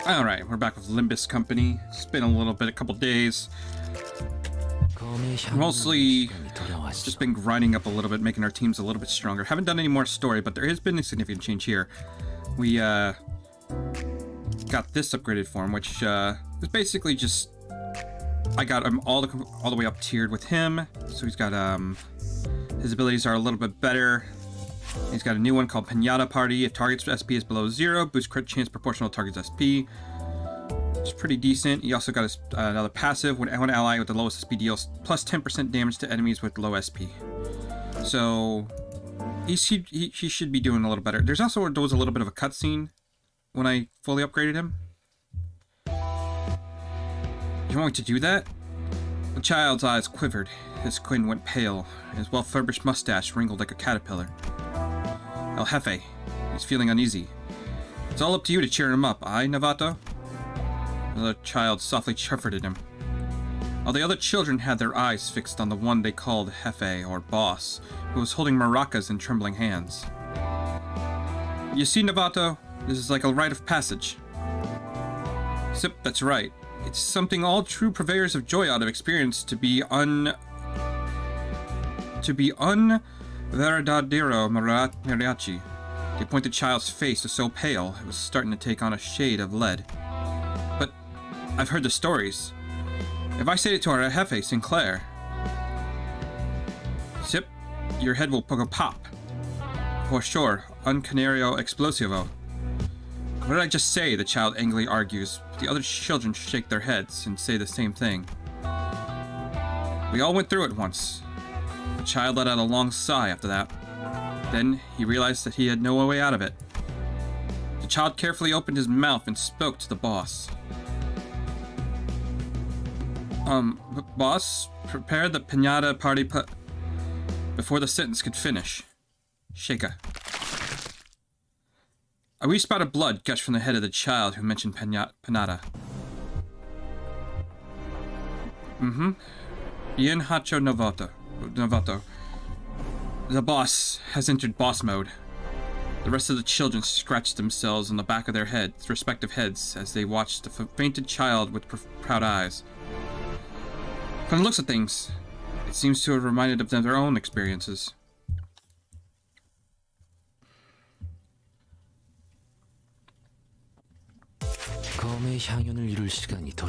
Alright, we're back with Limbus Company. It's been a couple days. Mostly just been grinding up a little bit, making our teams a little bit stronger. Haven't done any more story, but there has been a significant change here. We got this upgraded form, which is basically just... I got him all the way up tiered with him. So he's got, his abilities are a little bit better. He's got a new one called Pinata Party. If target's SP is below 0, boosts crit chance proportional to target's SP. It's pretty decent. He also got another passive. When one ally with the lowest SP deals plus 10% damage to enemies with low SP. So he should be doing a little better. There was a little bit of a cutscene when I fully upgraded him. You want me to do that? The child's eyes quivered. His skin went pale. His well-furbished mustache wrinkled like a caterpillar. El Jefe. He's feeling uneasy. It's all up to you to cheer him up, aye, Novato? The child softly chuffed at him. All the other children had their eyes fixed on the one they called Jefe, or Boss, who was holding maracas in trembling hands. You see, Novato, this is like a rite of passage. Sip, that's right. It's something all true purveyors of joy ought to experience to be verdadero mariachi. The appointed child's face was so pale, it was starting to take on a shade of lead. But I've heard the stories. If I say it to our Jefe, Sinclair... Sip, your head will go pop. For sure, un canario explosivo. What did I just say? The child angrily argues. The other children shake their heads and say the same thing. We all went through it once. The child let out a long sigh after that. Then he realized that he had no way out of it. The child carefully opened his mouth and spoke to the boss. Boss, prepare the pinata party before the sentence could finish. Shaka. A wee spot of blood gushed from the head of the child who mentioned pinata. Bien hacho Novato. The boss has entered boss mode. The rest of the children scratched themselves on the back of their respective heads, as they watched the fainted child with proud eyes. From the looks of things, it seems to have reminded them of their own experiences.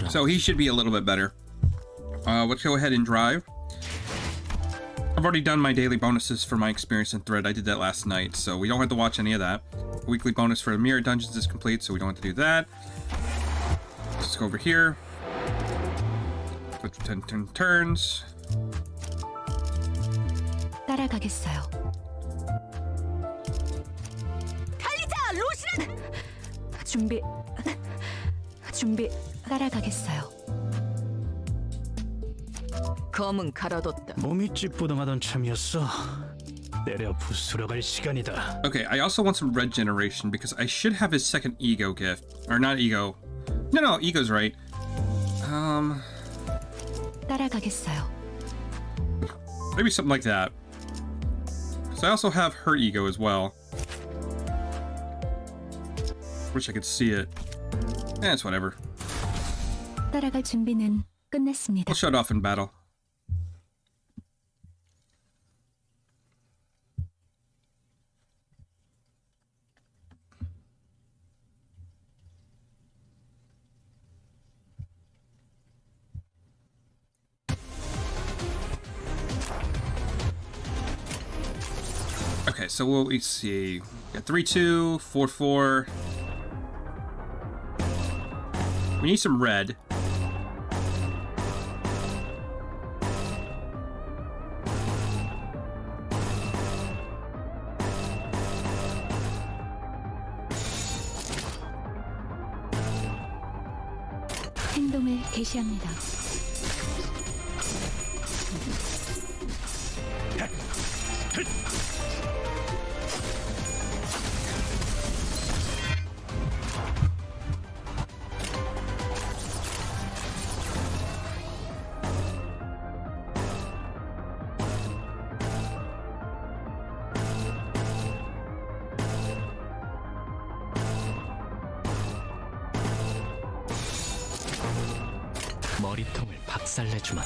So he should be a little bit better. Let's go ahead and drive. I've already done my daily bonuses for my experience in Thread. I did that last night, so we don't have to watch any of that. Weekly bonus for the Mirror Dungeons is complete, so we don't have to do that. Let's go over here. Go to 10 turns. 따라가겠어요. 달리자, 로시란! 준비. 따라가겠어요. 검은 갈아뒀다. 몸이 찌뿌둥하던 참이었어. 내려 부수러 갈 시간이다. Okay, I also want some red generation because I should have his second ego gift. Or not ego. No, ego's right. 따라가겠어요. Maybe something like that. Because I also have her ego as well. Wish I could see it. It's whatever. 따라갈 준비는 끝났습니다. We'll shut off in battle. Okay, so what we see, we got 3-2, 4-4. We need some red. 행동을 개시합니다. 머리통을 박살내주마.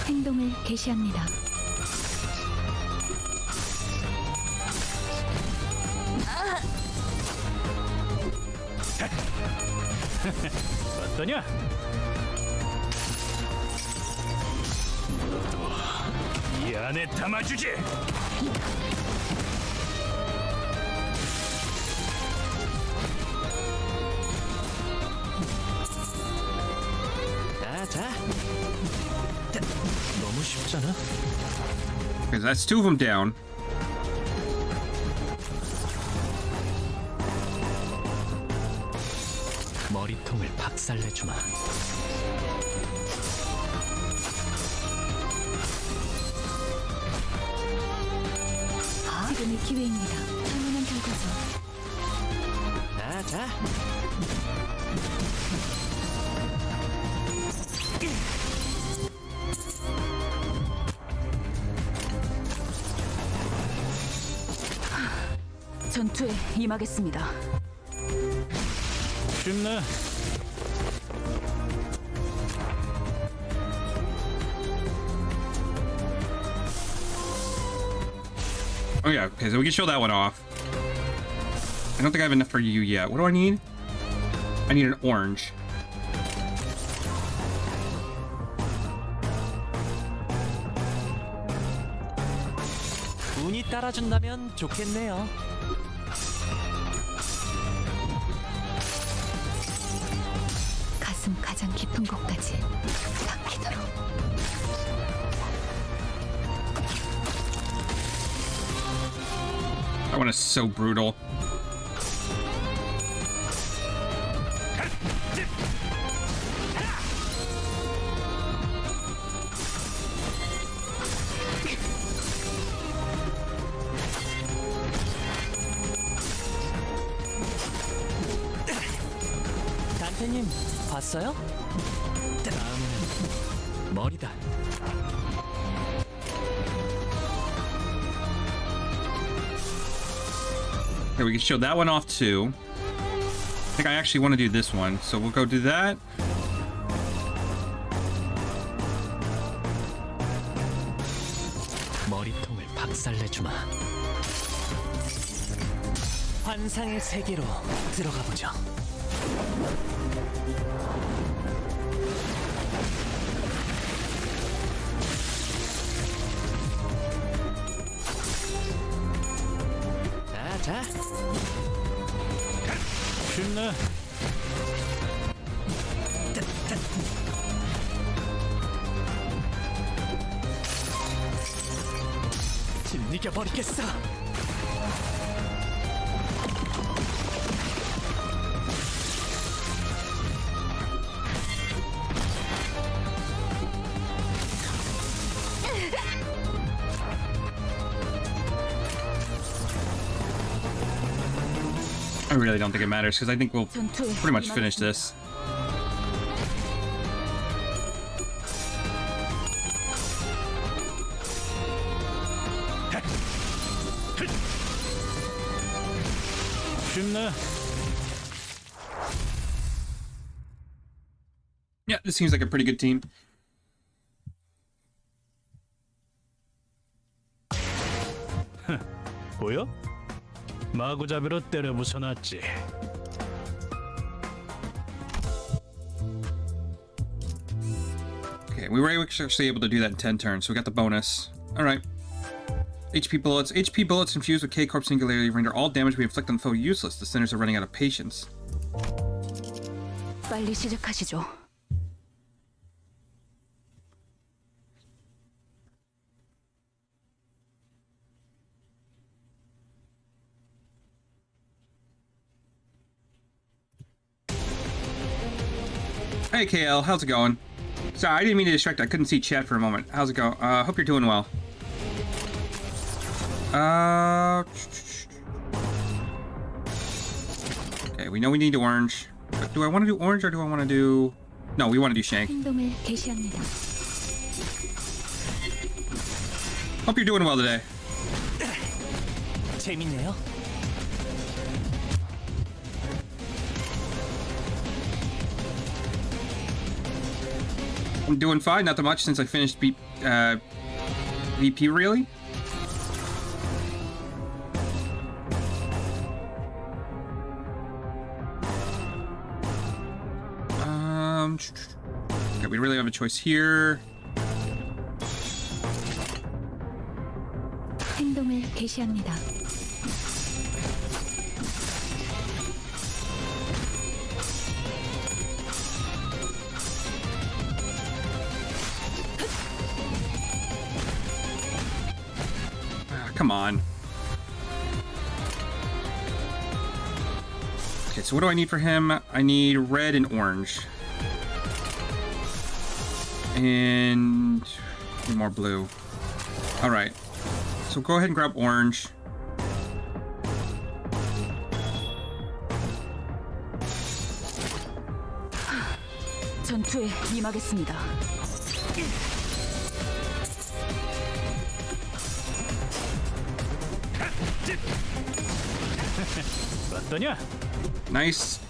행동을 개시합니다. 어떠냐? 너도 이 안에 담아주지. 자. 너무 쉽잖아. Because that's two of them down. 머리통을 박살내주마. 지금이 기회입니다. 당연한 결과죠. 자. 전투에 임하겠습니다. 쉽네. Oh yeah, okay, so we can show that one off. I don't think I have enough for you yet. What do I need? I need an orange. 운이 따라준다면 좋겠네요. 가슴 가장 깊은 곳까지 박히도록. That one is so brutal. 단테님 봤어요? 다음은 머리다. Okay, we can show that one off too. I think I actually want to do this one, so we'll go do that. 머리통을 박살내주마. 환상의 세계로 들어가 보죠. 자. 쉽네. 진이겨 버리겠어. I really don't think it matters because I think we'll pretty much finish this. 쉽네. Yeah, this seems like a pretty good team. 보여? 마구잡이로 때려 부숴놨지. Okay, we were actually able to do that in 10 turns, so we got the bonus. Alright. HP bullets. HP bullets infused with K-Corp singularity render all damage we inflict on the foe useless. The sinners are running out of patience. 빨리 시작하시죠. Hey KL, how's it going? Sorry, I didn't mean to distract. I couldn't see chat for a moment. How's it going? Hope you're doing well. Okay, we know we need orange. But do I want to do orange or do I want to do... No, we want to do Shank. 행동을 개시합니다. Hope you're doing well today. 재밌네요. I'm doing fine, not that much since I finished VP, really? Okay, we really have a choice here. 행동을 개시합니다. Come on. Okay, so what do I need for him? I need red and orange. And more blue. Alright. So go ahead and grab orange. 전투에 임하겠습니다. 어떠냐? Nice.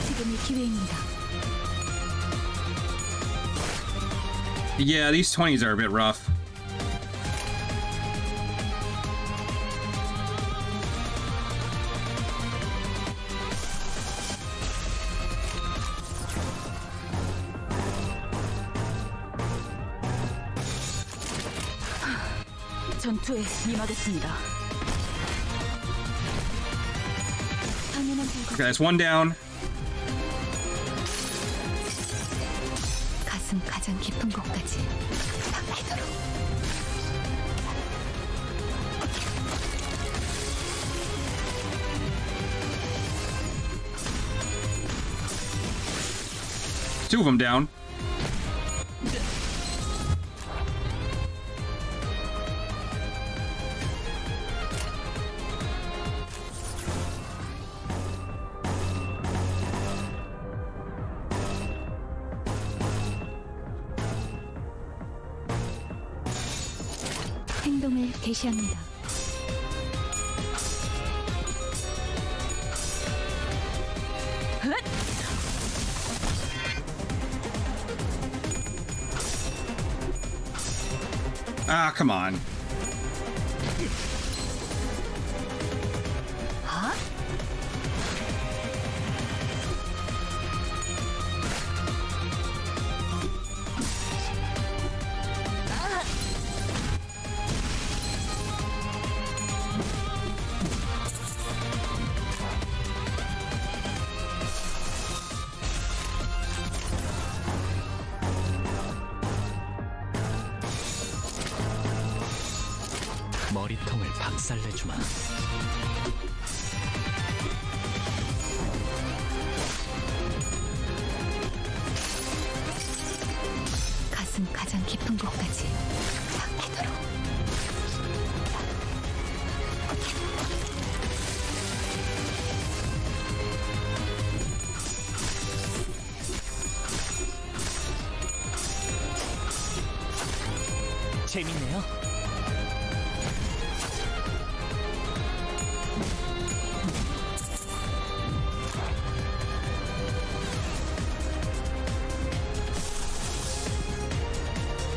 지금이 기회입니다. Yeah, these 20s are a bit rough. 전투에 임하겠습니다. 당연한 결과. Okay, that's one down. 가슴 가장 깊은 곳까지 박히도록. Two of them down. 행동을 개시합니다. Ah, come on. 머리통을 박살내주마. 가슴 가장 깊은 곳까지 박히도록. 재밌네요.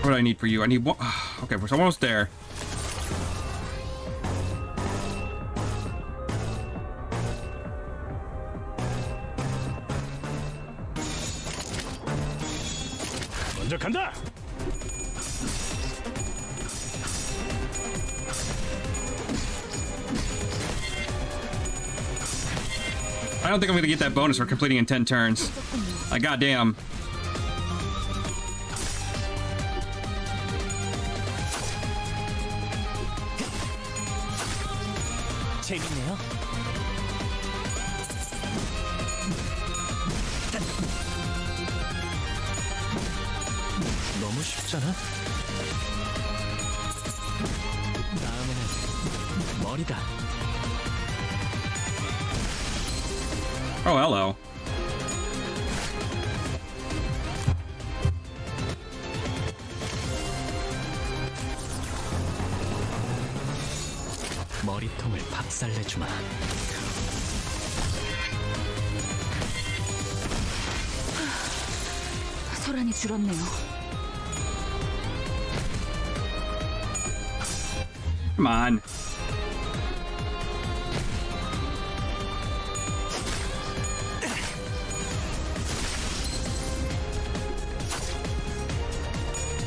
What do I need for you? I need one. Okay, we're almost there. 먼저 간다. I don't think I'm gonna get that bonus for completing in 10 turns. Like, goddamn. 재밌네요. 너무 쉽잖아. 다음에는 머리다. Oh, hello. 머리통을 박살내주마. 소란이 줄었네요. Come on.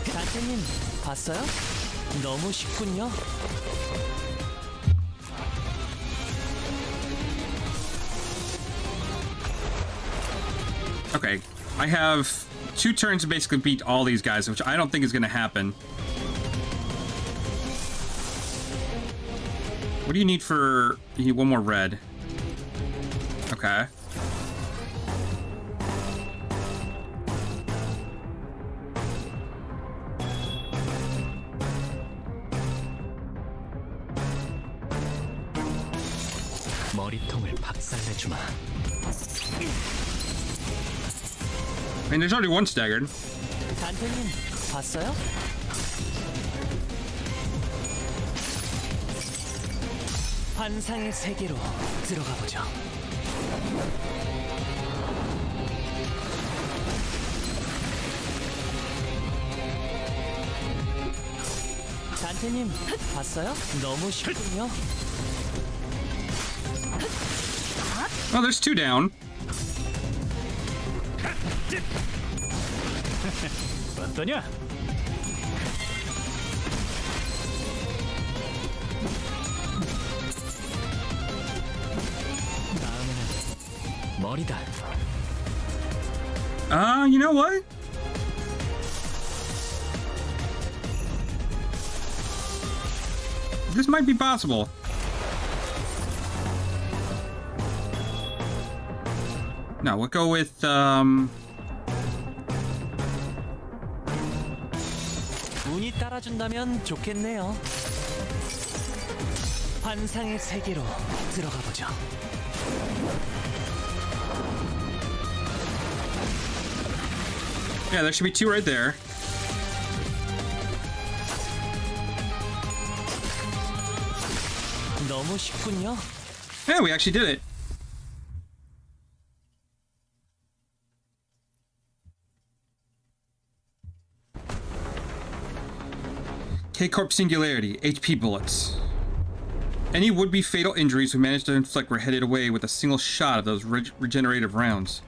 단테님 봤어요? 너무 쉽군요. Okay, I have 2 turns to basically beat all these guys, which I don't think is gonna happen. What do you need for... You need 1 more red. Okay. 머리통을 박살내주마. I mean, there's already 1 staggered. 단테님 봤어요? 환상의 세계로 들어가 보죠. 단테님 봤어요? 너무 쉽군요. Oh, there's 2 down. 어떠냐? 다음에는 머리다. You know what? This might be possible. No, we'll go with, 운이 따라준다면 좋겠네요. 환상의 세계로 들어가 보죠. yeah, there should be 2 right there. 너무 쉽군요. Yeah, we actually did it. K-Corp Singularity, HP bullets. Any would-be fatal injuries we managed to inflict were headed away with a single shot of those regenerative rounds.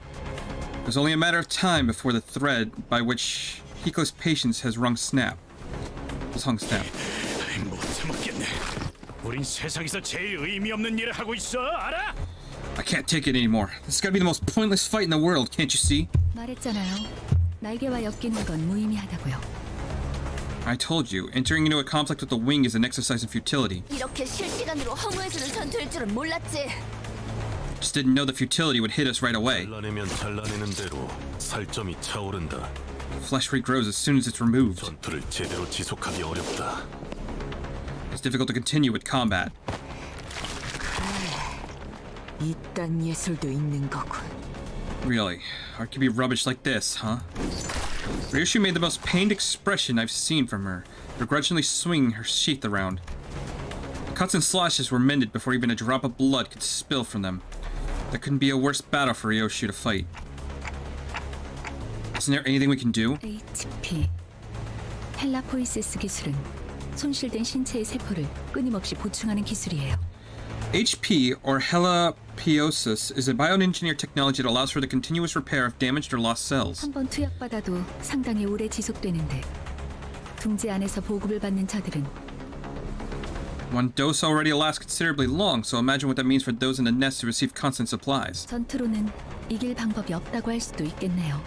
It was only a matter of time before the thread by which Hiko's patience has hung snap. 못 참겠네. 우린 세상에서 제일 의미 없는 일을 하고 있어. 알아? I can't take it anymore. This has got to be the most pointless fight in the world, can't you see? 말했잖아요. 날개와 엮이는 건 무의미하다고요. I told you, entering into a conflict with the wing is an exercise in futility. 이렇게 실시간으로 허무해지는 전투일 줄은 몰랐지. Just didn't know the futility would hit us right away. 잘라내면 잘라내는 대로 살점이 차오른다. Flesh regrows as soon as it's removed. 전투를 제대로 지속하기 어렵다. It's difficult to continue with combat. 이딴 예술도 있는 거군. Really? Art can be rubbish like this, huh? Ryoshu made the most pained expression I've seen from her, begrudgingly swinging her sheath around. The cuts and slashes were mended before even a drop of blood could spill from them. There couldn't be a worse battle for Ryoshu to fight. Isn't there anything we can do? HP. 헬라포이시스 기술은 손실된 신체의 세포를 끊임없이 보충하는 기술이에요. HP, or Helapiosis, is a bioengineered technology that allows for the continuous repair of damaged or lost cells. 한번 투약받아도 상당히 오래 지속되는데 둥지 안에서 보급을 받는 자들은 One dose already lasts considerably long, so imagine what that means for those in the nest who receive constant supplies. 전투로는 이길 방법이 없다고 할 수도 있겠네요.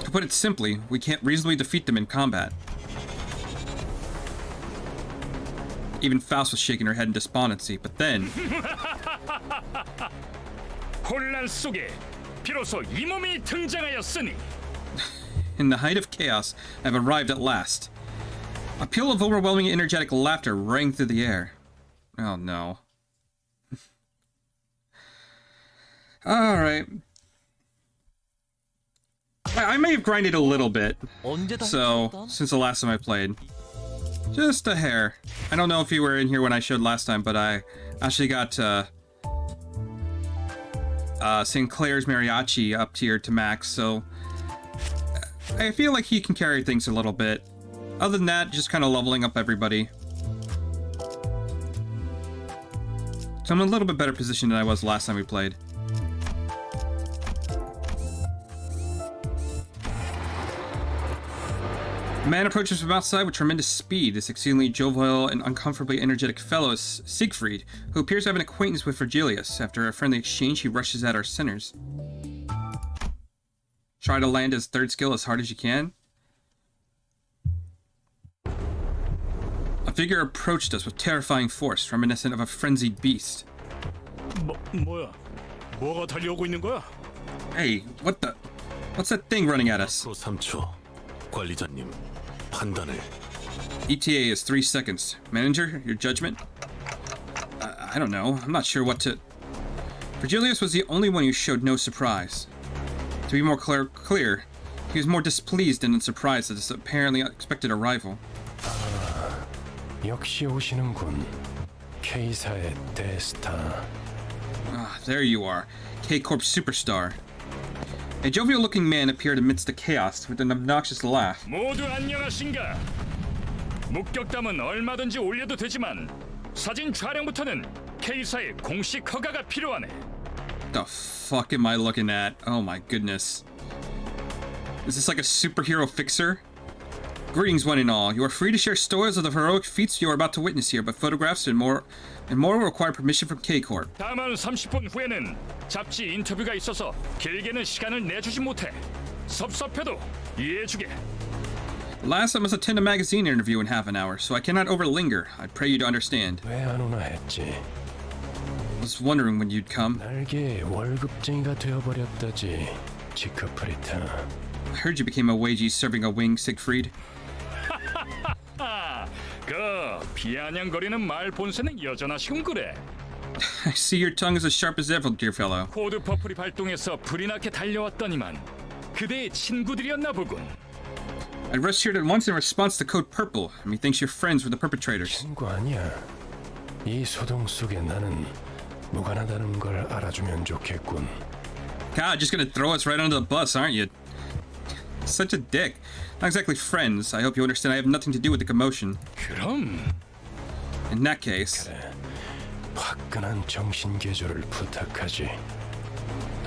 To put it simply, we can't reasonably defeat them in combat. Even Faust was shaking her head in despondency, but then... 혼란 속에 비로소 이 몸이 등장하였으니 In the height of chaos, I've arrived at last. A peal of overwhelming energetic laughter rang through the air. Oh no. Alright. I may have grinded a little bit, so, since the last time I played. Just a hair. I don't know if you were in here when I showed last time, but I actually got Sinclair's Mariachi up tier to max, so I feel like he can carry things a little bit. Other than that, just kind of leveling up everybody. So I'm in a little bit better position than I was last time we played. A man approaches from outside with tremendous speed. This exceedingly jovial and uncomfortably energetic fellow is Siegfried, who appears to have an acquaintance with Virgilius. After a friendly exchange, he rushes at our centers. Try to land his third skill as hard as you can. A figure approached us with terrifying force, reminiscent of a frenzied beast. 뭐야? 뭐가 달려오고 있는 거야? Hey, what the? What's that thing running at us? 3초. 관리자님, 판단을. ETA is 3 seconds. Manager, your judgment? I don't know. I'm not sure what to... Virgilius was the only one who showed no surprise. To be more clear, he was more displeased than surprised at this apparently unexpected arrival. 역시 오시는군. K사의 대스타. Ah, there you are. K-Corp superstar. A jovial-looking man appeared amidst the chaos with an obnoxious laugh. 모두 안녕하신가? 목격담은 얼마든지 올려도 되지만 사진 촬영부터는 K사의 공식 허가가 필요하네. The fuck am I looking at? Oh my goodness. Is this like a superhero fixer? Greetings, one and all. You are free to share stories of the heroic feats you are about to witness here, but photographs and more will require permission from K-Corp. 다만 30분 후에는 잡지 인터뷰가 있어서 길게는 시간을 내주지 못해. 섭섭해도 이해해주게. Last, I must attend a magazine interview in half an hour, so I cannot overlinger. I pray you to understand. 왜 안 오나 했지. I was wondering when you'd come. 날개 월급쟁이가 되어버렸다지. 지크프리타. I heard you became a wagey serving a wing, Siegfried. 그 비아냥거리는 말 본새는 여전하시군 그래. I see your tongue is as sharp as ever, dear fellow. 코드 퍼플이 발동해서 불이 나게 달려왔더니만 그대의 친구들이었나 보군. I rushed here at once in response to Code Purple. Methinks you're friends with the perpetrators. 친구 아니야. 이 소동 속에 나는 무관하다는 걸 알아주면 좋겠군. God, just gonna throw us right under the bus, aren't you? Such a dick. Not exactly friends. I hope you understand I have nothing to do with the commotion. 그럼 In that case... 화끈한 정신 개조를 부탁하지.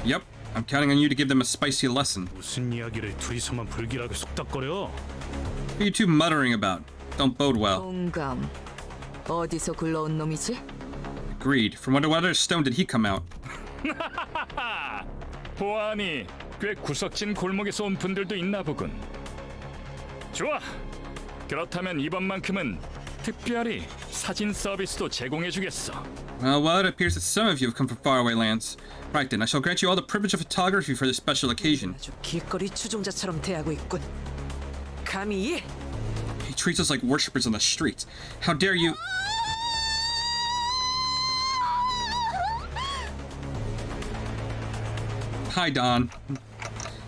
Yep, I'm counting on you to give them a spicy lesson. 무슨 이야기를 둘이서만 불길하게 속닥거려? What are you two muttering about? Don't bode well. 공감. 어디서 굴러온 놈이지? Agreed. From what other stone did he come out? 보아하니 꽤 구석진 골목에서 온 분들도 있나 보군. 좋아. 그렇다면 이번만큼은 특별히 사진 서비스도 제공해주겠어. Well, it appears that some of you have come from faraway lands. Right then, I shall grant you all the privilege of photography for this special occasion. 아주 길거리 추종자처럼 대하고 있군. 감히 He treats us like worshippers on the streets. How dare you... Hi, Don.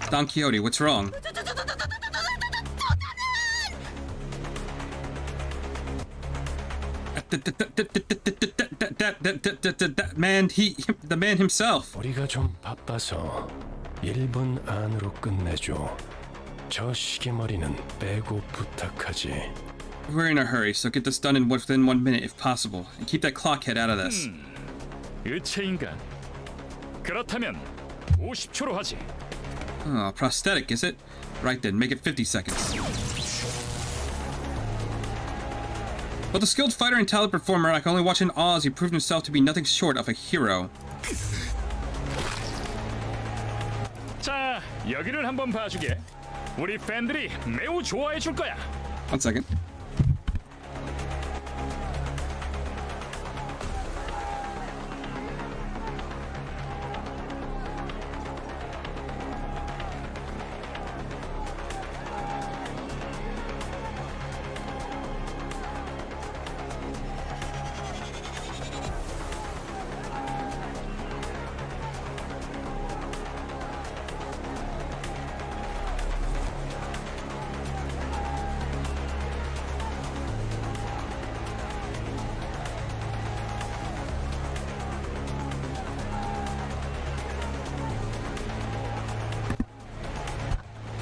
Don Quixote, what's wrong? That man, the man himself. 우리가 좀 바빠서 1분 안으로 끝내줘. 저 시계머리는 빼고 부탁하지. We're in a hurry, so get this done within 1 minute if possible, and keep that clockhead out of this. 의체인간. 그렇다면 50초로 하지. Oh, prosthetic, is it? Right then, make it 50 seconds. Both a skilled fighter and talented performer, I can only watch in awe as he proved himself to be nothing short of a hero. 자, 여기를 한번 봐주게. 우리 팬들이 매우 좋아해 줄 거야. One second.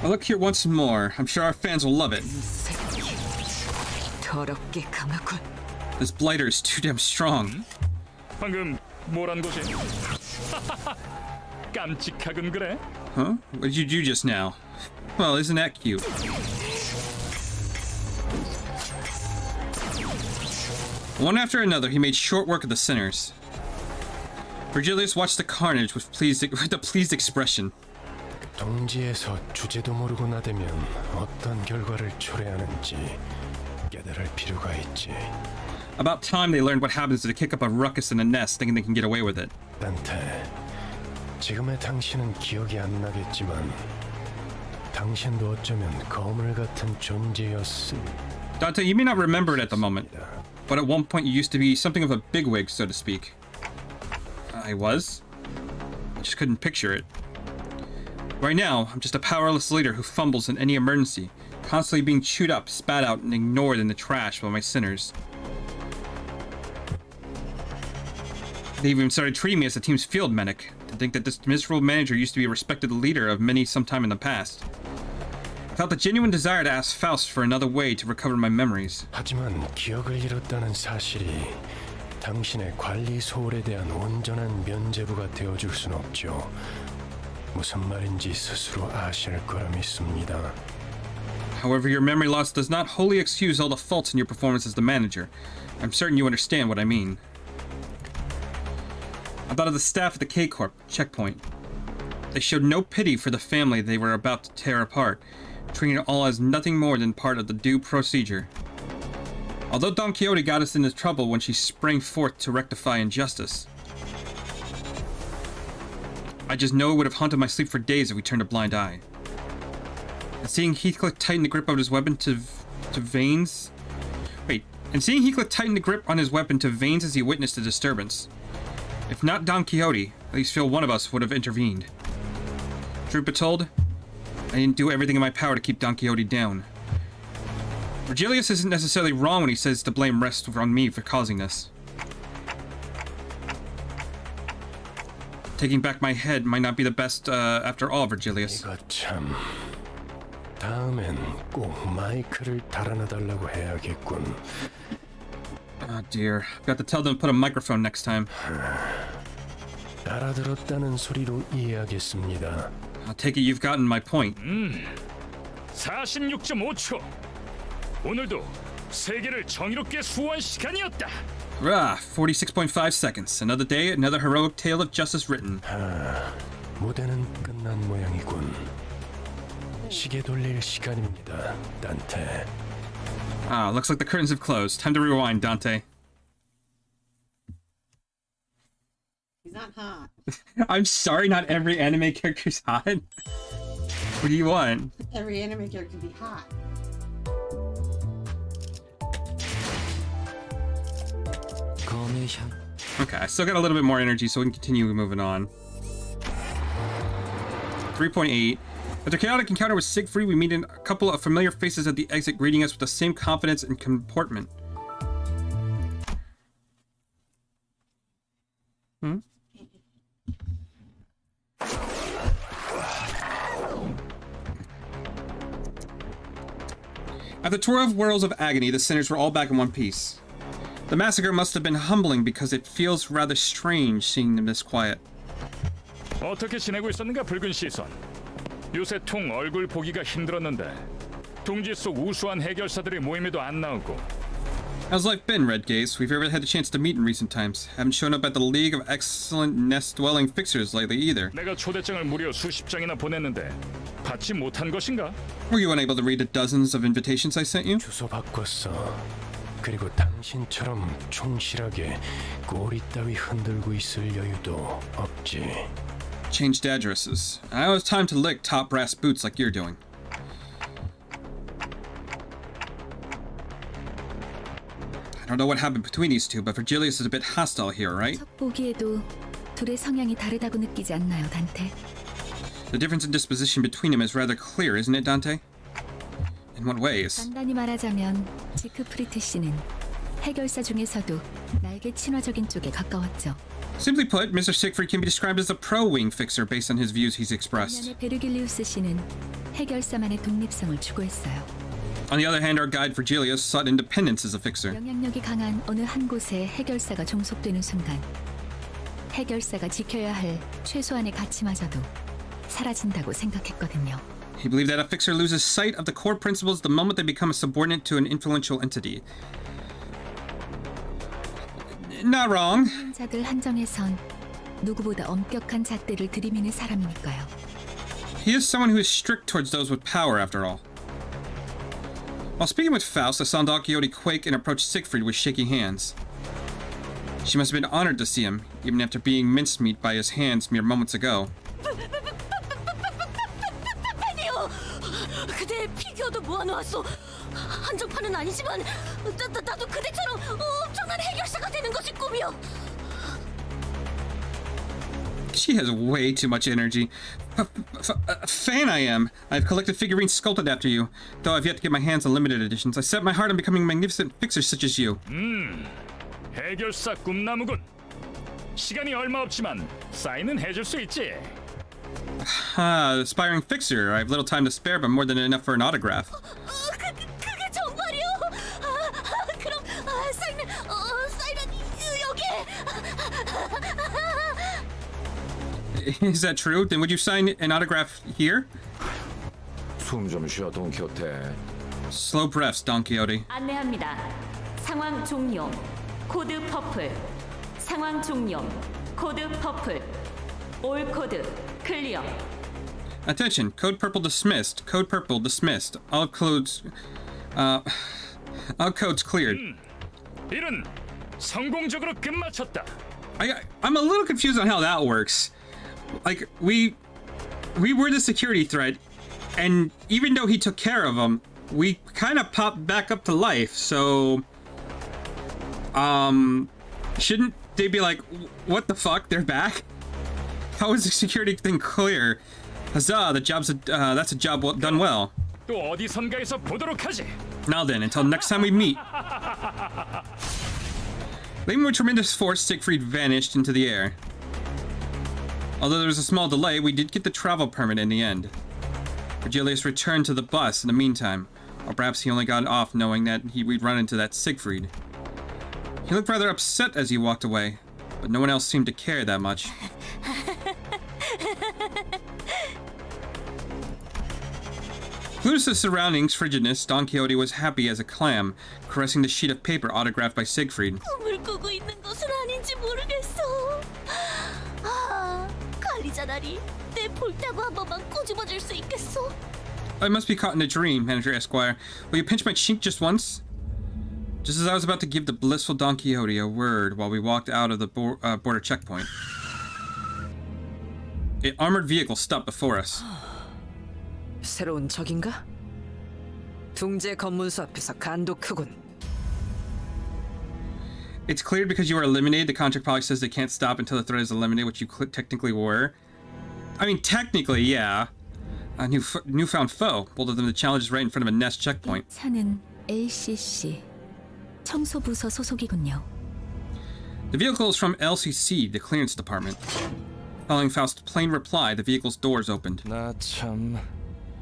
I'll look here once more. I'm sure our fans will love it. 더럽게 강하군. This blighter is too damn strong. 방금 뭐란 거지? 깜찍하군 그래. Huh? What did you do just now? Well, isn't that cute? One after another, he made short work of the sinners. Virgilius watched the carnage with a pleased expression. 동지에서 주제도 모르고 나대면 어떤 결과를 초래하는지 깨달을 필요가 있지. About time they learned what happens to kick up a ruckus in a nest thinking they can get away with it. 단테, 지금의 당신은 기억이 안 나겠지만 당신도 어쩌면 거물 같은 존재였음. Dante, you may not remember it at the moment, but at one point you used to be something of a bigwig, so to speak. I was? I just couldn't picture it. Right now, I'm just a powerless leader who fumbles in any emergency, constantly being chewed up, spat out, and ignored in the trash by my sinners. They even started treating me as the team's field medic, to think that this miserable manager used to be a respected leader of many sometime in the past. I felt a genuine desire to ask Faust for another way to recover my memories. 하지만 기억을 잃었다는 사실이 당신의 관리 소홀에 대한 온전한 면죄부가 되어줄 순 없죠. 무슨 말인지 스스로 아실 거라 믿습니다. However, your memory loss does not wholly excuse all the faults in your performance as the manager. I'm certain you understand what I mean. I thought of the staff at the Corp checkpoint. They showed no pity for the family they were about to tear apart, treating it all as nothing more than part of the due procedure. Although Don Quixote got us into trouble when she sprang forth to rectify injustice, I just know it would have haunted my sleep for days if we turned a blind eye. And seeing Heathcliff tighten the grip of his weapon to Vane's... Wait, and seeing Heathcliff tighten the grip on his weapon to Vane's as he witnessed the disturbance. If not Don Quixote, at least feel one of us would have intervened. Truth be told, I didn't do everything in my power to keep Don Quixote down. Virgilius isn't necessarily wrong when he says the blame rests on me for causing this. Taking back my head might not be the best after all, Virgilius. 이거 참... 다음엔 꼭 마이크를 달아놔달라고 해야겠군. Oh dear, I've got to tell them to put a microphone next time. 알아들었다는 소리로 이해하겠습니다. I'll take it you've gotten my point. 46.5초. 오늘도 세계를 정의롭게 수호한 시간이었다. Rah, 46.5 seconds. Another day, another heroic tale of justice written. 무대는 끝난 모양이군. 시계 돌릴 시간입니다, 단테. Ah, looks like the curtains have closed. Time to rewind, Dante. He's not hot. I'm sorry, not every anime character's hot. What do you want? Every anime character can be hot. Okay, I still got a little bit more energy, so we can continue moving on. 3.8. After chaotic encounter with Siegfried, we meet a couple of familiar faces at the exit, greeting us with the same confidence and comportment. After 12 whirls of agony, the sinners were all back in one piece. The massacre must have been humbling because it feels rather strange seeing them this quiet. 어떻게 지내고 있었는가 붉은 시선. 요새 통 얼굴 보기가 힘들었는데 동지 속 우수한 해결사들의 모임에도 안 나오고 How's life been, Red Gaze? We've never had the chance to meet in recent times. Haven't shown up at the League of Excellent Nest-Dwelling Fixers lately either. 내가 초대장을 무려 수십 장이나 보냈는데 받지 못한 것인가? Were you unable to read the dozens of invitations I sent you? 주소 바꿨어. 그리고 당신처럼 충실하게 꼬리 따위 흔들고 있을 여유도 없지. Changed addresses. Now it's time to lick top brass boots like you're doing. I don't know what happened between these two, but Virgilius is a bit hostile here, right? 첫 보기에도 둘의 성향이 다르다고 느끼지 않나요, 단테? The difference in disposition between them is rather clear, isn't it, Dante? In what ways? 간단히 말하자면 지크프리트 씨는 해결사 중에서도 나에게 친화적인 쪽에 가까웠죠. Simply put, Mr. Siegfried can be described as a pro-wing fixer based on his views he's expressed. 반면에 베르길리우스 씨는 해결사만의 독립성을 추구했어요. On the other hand, our guide Virgilius sought independence as a fixer. 영향력이 강한 어느 한 곳에 해결사가 종속되는 순간 해결사가 지켜야 할 최소한의 가치마저도 사라진다고 생각했거든요. He believed that a fixer loses sight of the core principles the moment they become a subordinate to an influential entity. Not wrong. 자들 한정에선 누구보다 엄격한 잣대를 들이미는 사람이니까요. He is someone who is strict towards those with power, after all. While speaking with Faust, I saw Don Quixote quake and approach Siegfried with shaking hands. She must have been honored to see him, even after being mincemeat by his hands mere moments ago. 팬이요. 그대 피규어도 모아놓았어. 한정판은 아니지만 나도 그대처럼 엄청난 해결사가 되는 것이 꿈이요. She has way too much energy. Fan I am. I've collected figurines sculpted after you, though I've yet to get my hands on limited editions. I set my heart on becoming a magnificent fixer such as you. 해결사 꿈나무군. 시간이 얼마 없지만 사인은 해줄 수 있지. Aspiring fixer. I have little time to spare, but more than enough for an autograph. 그게 정말이요? 그럼 사인은 여기. Is that true? Then would you sign an autograph here? 숨 좀 쉬어, 돈키호테. Slow breaths, Don Quixote. 안내합니다. 상황 종료. 코드 퍼플. 상황 종료. 코드 퍼플. 올 코드 클리어. Attention, code purple dismissed. Code purple dismissed. All codes cleared. 일은 성공적으로 끝마쳤다. I'm a little confused on how that works. Like, we were the security threat, and even though he took care of them, we kind of popped back up to life, so shouldn't they be like, what the fuck, they're back? How is the security thing clear? Huzzah, that's a job done well. 또 어디선가에서 보도록 하지. Now then, until next time we meet. Leaving with tremendous force, Siegfried vanished into the air. Although there was a small delay, we did get the travel permit in the end. Virgilius returned to the bus in the meantime, or perhaps he only got off knowing that we'd run into that Siegfried. He looked rather upset as he walked away, but no one else seemed to care that much. Clueless to surroundings, frigidness, Don Quixote was happy as a clam, caressing the sheet of paper autographed by Siegfried. 꿈을 꾸고 있는 것은 아닌지 모르겠어. 관리자다리, 내 볼따구 한 번만 꼬집어줄 수 있겠어? I must be caught in a dream, Manager Esquire. Will you pinch my cheek just once? Just as I was about to give the blissful Don Quixote a word while we walked out of the border checkpoint, an armored vehicle stopped before us. 새로운 적인가? 둥제 검문소 앞에서 간도 크군. It's cleared because you were eliminated. The contract probably says they can't stop until the threat is eliminated, which you technically were. I mean, technically, yeah. A newfound foe. Both of them, the challenge is right in front of a nest checkpoint. 차는 LCC 청소부서 소속이군요. The vehicle is from LCC, the clearance department. Following Faust's plain reply, the vehicle's doors opened. 나 참...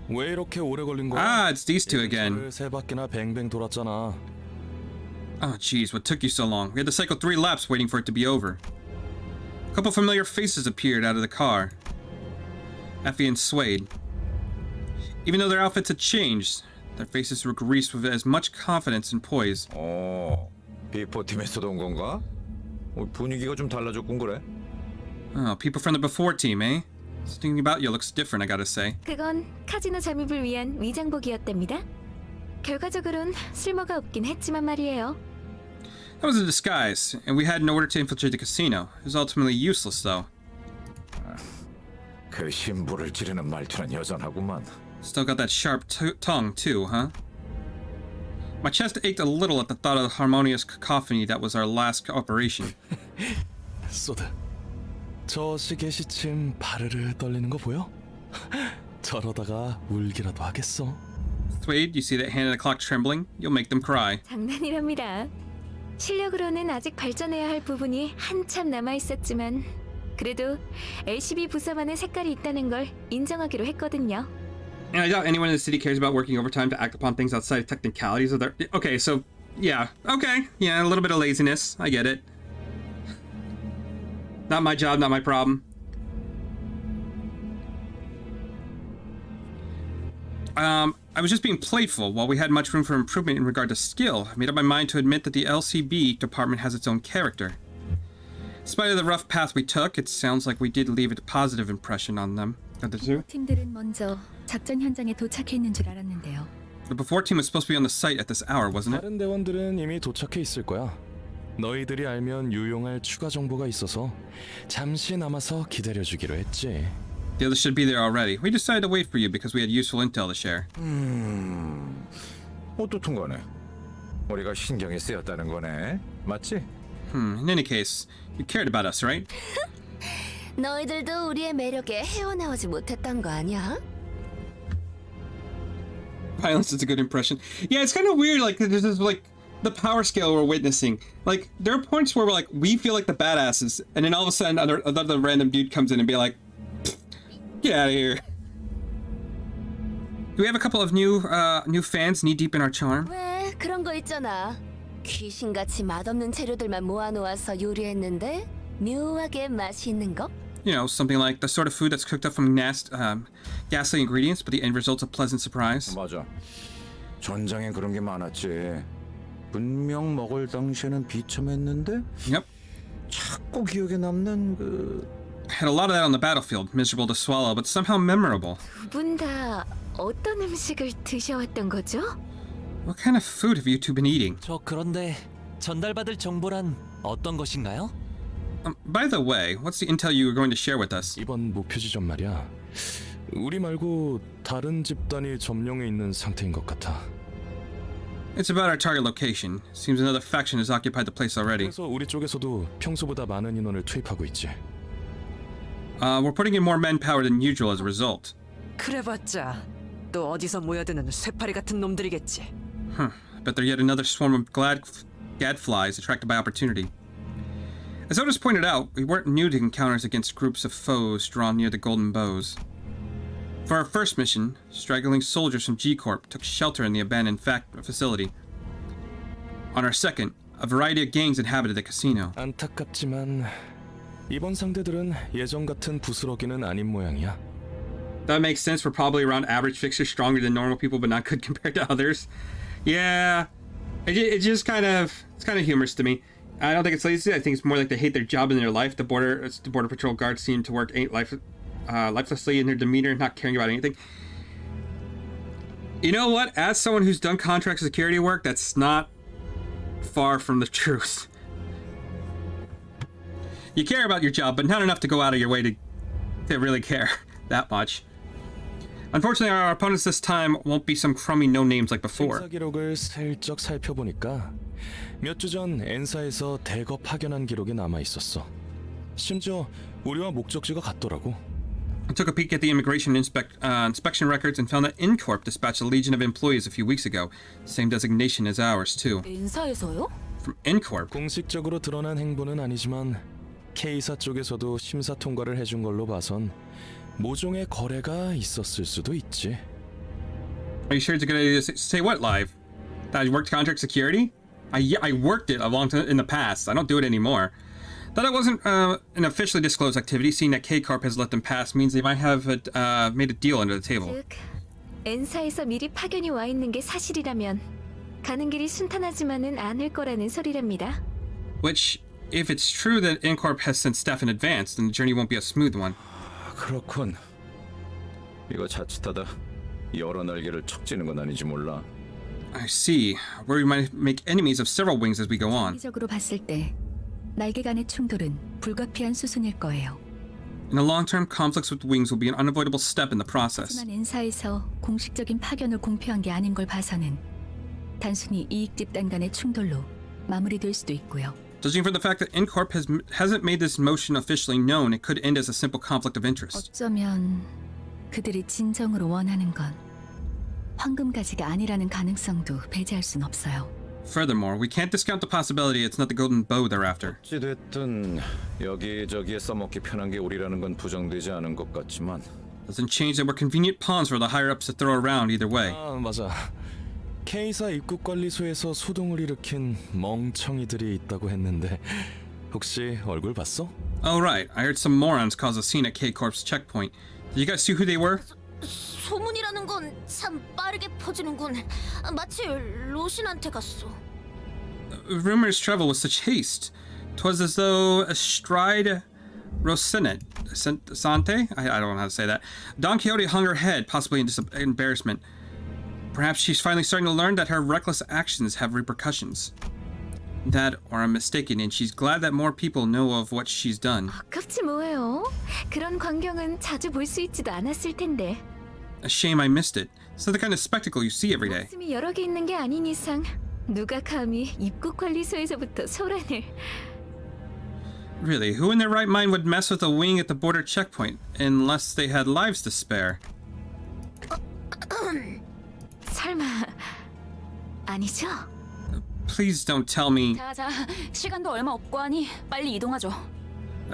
왜 이렇게 오래 걸린 거야? Ah, it's these two again. 세 바퀴나 뱅뱅 돌았잖아. Oh, jeez, what took you so long? We had to cycle 3 laps waiting for it to be over. A couple familiar faces appeared out of the car. Effie and Suede. Even though their outfits had changed, their faces were greased with as much confidence and poise. 비포팀에서도 온 건가? 분위기가 좀 달라졌군 그래. Oh, people from the before team, eh? Thinking about you looks different, I gotta say. 그건 카지노 잠입을 위한 위장복이었답니다. 결과적으론 쓸모가 없긴 했지만 말이에요. That was a disguise, and we had an order to infiltrate the casino. It was ultimately useless, though. 그 심부를 찌르는 말투는 여전하구만. Still got that sharp tongue, too, huh? My chest ached a little at the thought of the harmonious cacophony that was our last operation. 소드, 저 시계 시침 바르르 떨리는 거 보여? 저러다가 울기라도 하겠어. Thwade, you see that hand of the clock trembling? You'll make them cry. 장난이랍니다. 실력으로는 아직 발전해야 할 부분이 한참 남아 있었지만 그래도 LCB 부서만의 색깔이 있다는 걸 인정하기로 했거든요. And I doubt anyone in the city cares about working overtime to act upon things outside of technicalities of their... Okay, so... Yeah. Okay. Yeah, a little bit of laziness. I get it. Not my job, not my problem. I was just being playful. While we had much room for improvement in regard to skill, I made up my mind to admit that the LCB department has its own character. In spite of the rough path we took, it sounds like we did leave a positive impression on them. The two? 팀들은 먼저 작전 현장에 도착해 있는 줄 알았는데요. The before team was supposed to be on the site at this hour, wasn't it? 다른 대원들은 이미 도착해 있을 거야. 너희들이 알면 유용할 추가 정보가 있어서 잠시 남아서 기다려주기로 했지. The others should be there already. We decided to wait for you because we had useful intel to share. 어떻든 간에 우리가 신경이 쓰였다는 거네. 맞지? In any case, you cared about us, right? 너희들도 우리의 매력에 헤어나오지 못했던 거 아니야? Violence is a good impression. Yeah, it's kind of weird. Like there's this like the power scale we're witnessing. Like there are points where we're like we feel like the badasses, and then all of a sudden another random dude comes in and be like, "Get out of here." Do we have a couple of new fans knee deep in our charm? 왜 그런 거 있잖아. 귀신같이 맛없는 재료들만 모아놓아서 요리했는데 묘하게 맛이 있는 거? You know, something like the sort of food that's cooked up from ghastly ingredients, but the end result's a pleasant surprise. 맞아. 전장에 그런 게 많았지. 분명 먹을 당시에는 비참했는데 Yep. 자꾸 기억에 남는 그... Had a lot of that on the battlefield, miserable to swallow, but somehow memorable. 두 분 다 어떤 음식을 드셔왔던 거죠? What kind of food have you two been eating? 저 그런데 전달받을 정보란 어떤 것인가요? By the way, what's the intel you were going to share with us? 이번 목표 지점 말이야. 우리 말고 다른 집단이 점령해 있는 상태인 것 같아. It's about our target location. Seems another faction has occupied the place already. 그래서 우리 쪽에서도 평소보다 많은 인원을 투입하고 있지. We're putting in more manpower than usual as a result. 그래봤자 또 어디서 모여드는 쇠파리 같은 놈들이겠지. I bet they're yet another swarm of gadflies attracted by opportunity. As Otis pointed out, we weren't new to encounters against groups of foes drawn near the Golden Bows. For our first mission, straggling soldiers from G-Corp took shelter in the abandoned facility. On our second, a variety of gangs inhabited the casino. 안타깝지만 이번 상대들은 예전 같은 부스러기는 아닌 모양이야. That makes sense. We're probably around average fixers, stronger than normal people, but not good compared to others. Yeah, it's just kind of humorous to me. I don't think it's lazy. I think it's more like they hate their job and their life. The border patrol guards seem to work lifelessly in their demeanor, not caring about anything. You know what? As someone who's done contract security work, that's not far from the truth. You care about your job, but not enough to go out of your way to really care that much. Unfortunately, our opponents this time won't be some crummy no-names like before. 행사 기록을 슬쩍 살펴보니까 몇 주 전 엔사에서 대거 파견한 기록이 남아 있었어. 심지어 우리와 목적지가 같더라고. I took a peek at the immigration inspection records and found that Corp dispatched a legion of employees a few weeks ago. Same designation as ours, too. 인사에서요? From Corp. 공식적으로 드러난 행보는 아니지만 K사 쪽에서도 심사 통과를 해준 걸로 봐선 모종의 거래가 있었을 수도 있지. Are you sure it's a good idea to say what live? That I worked contract security? I worked it a long time in the past. I don't do it anymore. That it wasn't an officially disclosed activity, seeing that K-Corp has let them pass means they might have made a deal under the table. 즉, 엔사에서 미리 파견이 와 있는 게 사실이라면 가는 길이 순탄하지만은 않을 거라는 소리랍니다. Which, if it's true that Incorp has sent staff in advance, then the journey won't be a smooth one. 그렇군. 이거 자칫하다 여러 날개를 척 찌는 건 아닌지 몰라. I see. Where we might make enemies of several wings as we go on. 장기적으로 봤을 때 날개 간의 충돌은 불가피한 수순일 거예요. In the long term, conflicts with wings will be an unavoidable step in the process. 하지만 N사에서 공식적인 파견을 공표한 게 아닌 걸 봐서는 단순히 이익 집단 간의 충돌로 마무리될 수도 있고요. Judging from the fact that Incorp hasn't made this motion officially known, it could end as a simple conflict of interest. 어쩌면 그들이 진정으로 원하는 건 황금가지가 아니라는 가능성도 배제할 순 없어요. Furthermore, we can't discount the possibility it's not the golden bow they're after. 어찌됐든 여기저기에 써먹기 편한 게 우리라는 건 부정되지 않은 것 같지만 Doesn't change that we're convenient pawns for the higher-ups to throw around either way. 아, 맞아. K사 입국관리소에서 소동을 일으킨 멍청이들이 있다고 했는데 혹시 얼굴 봤어? Oh right, I heard some morons cause a scene at K-Corp's checkpoint. Did you guys see who they were? 소문이라는 건 참 빠르게 퍼지는군. 마치 로신한테 갔어. Rumors travel with such haste. 'Twas as though astride Rosinante, Sante? I don't know how to say that. Don Quixote hung her head, possibly in embarrassment. Perhaps she's finally starting to learn that her reckless actions have repercussions. That, or I'm mistaken, and she's glad that more people know of what she's done. 아깝지 뭐예요. 그런 광경은 자주 볼 수 있지도 않았을 텐데. A shame I missed it. It's not the kind of spectacle you see every day. 목숨이 여러 개 있는 게 아닌 이상 누가 감히 입국관리소에서부터 소란을... Really, who in their right mind would mess with a wing at the border checkpoint unless they had lives to spare? 설마... 아니죠? Please don't tell me. 자자, 시간도 얼마 없고 하니 빨리 이동하죠.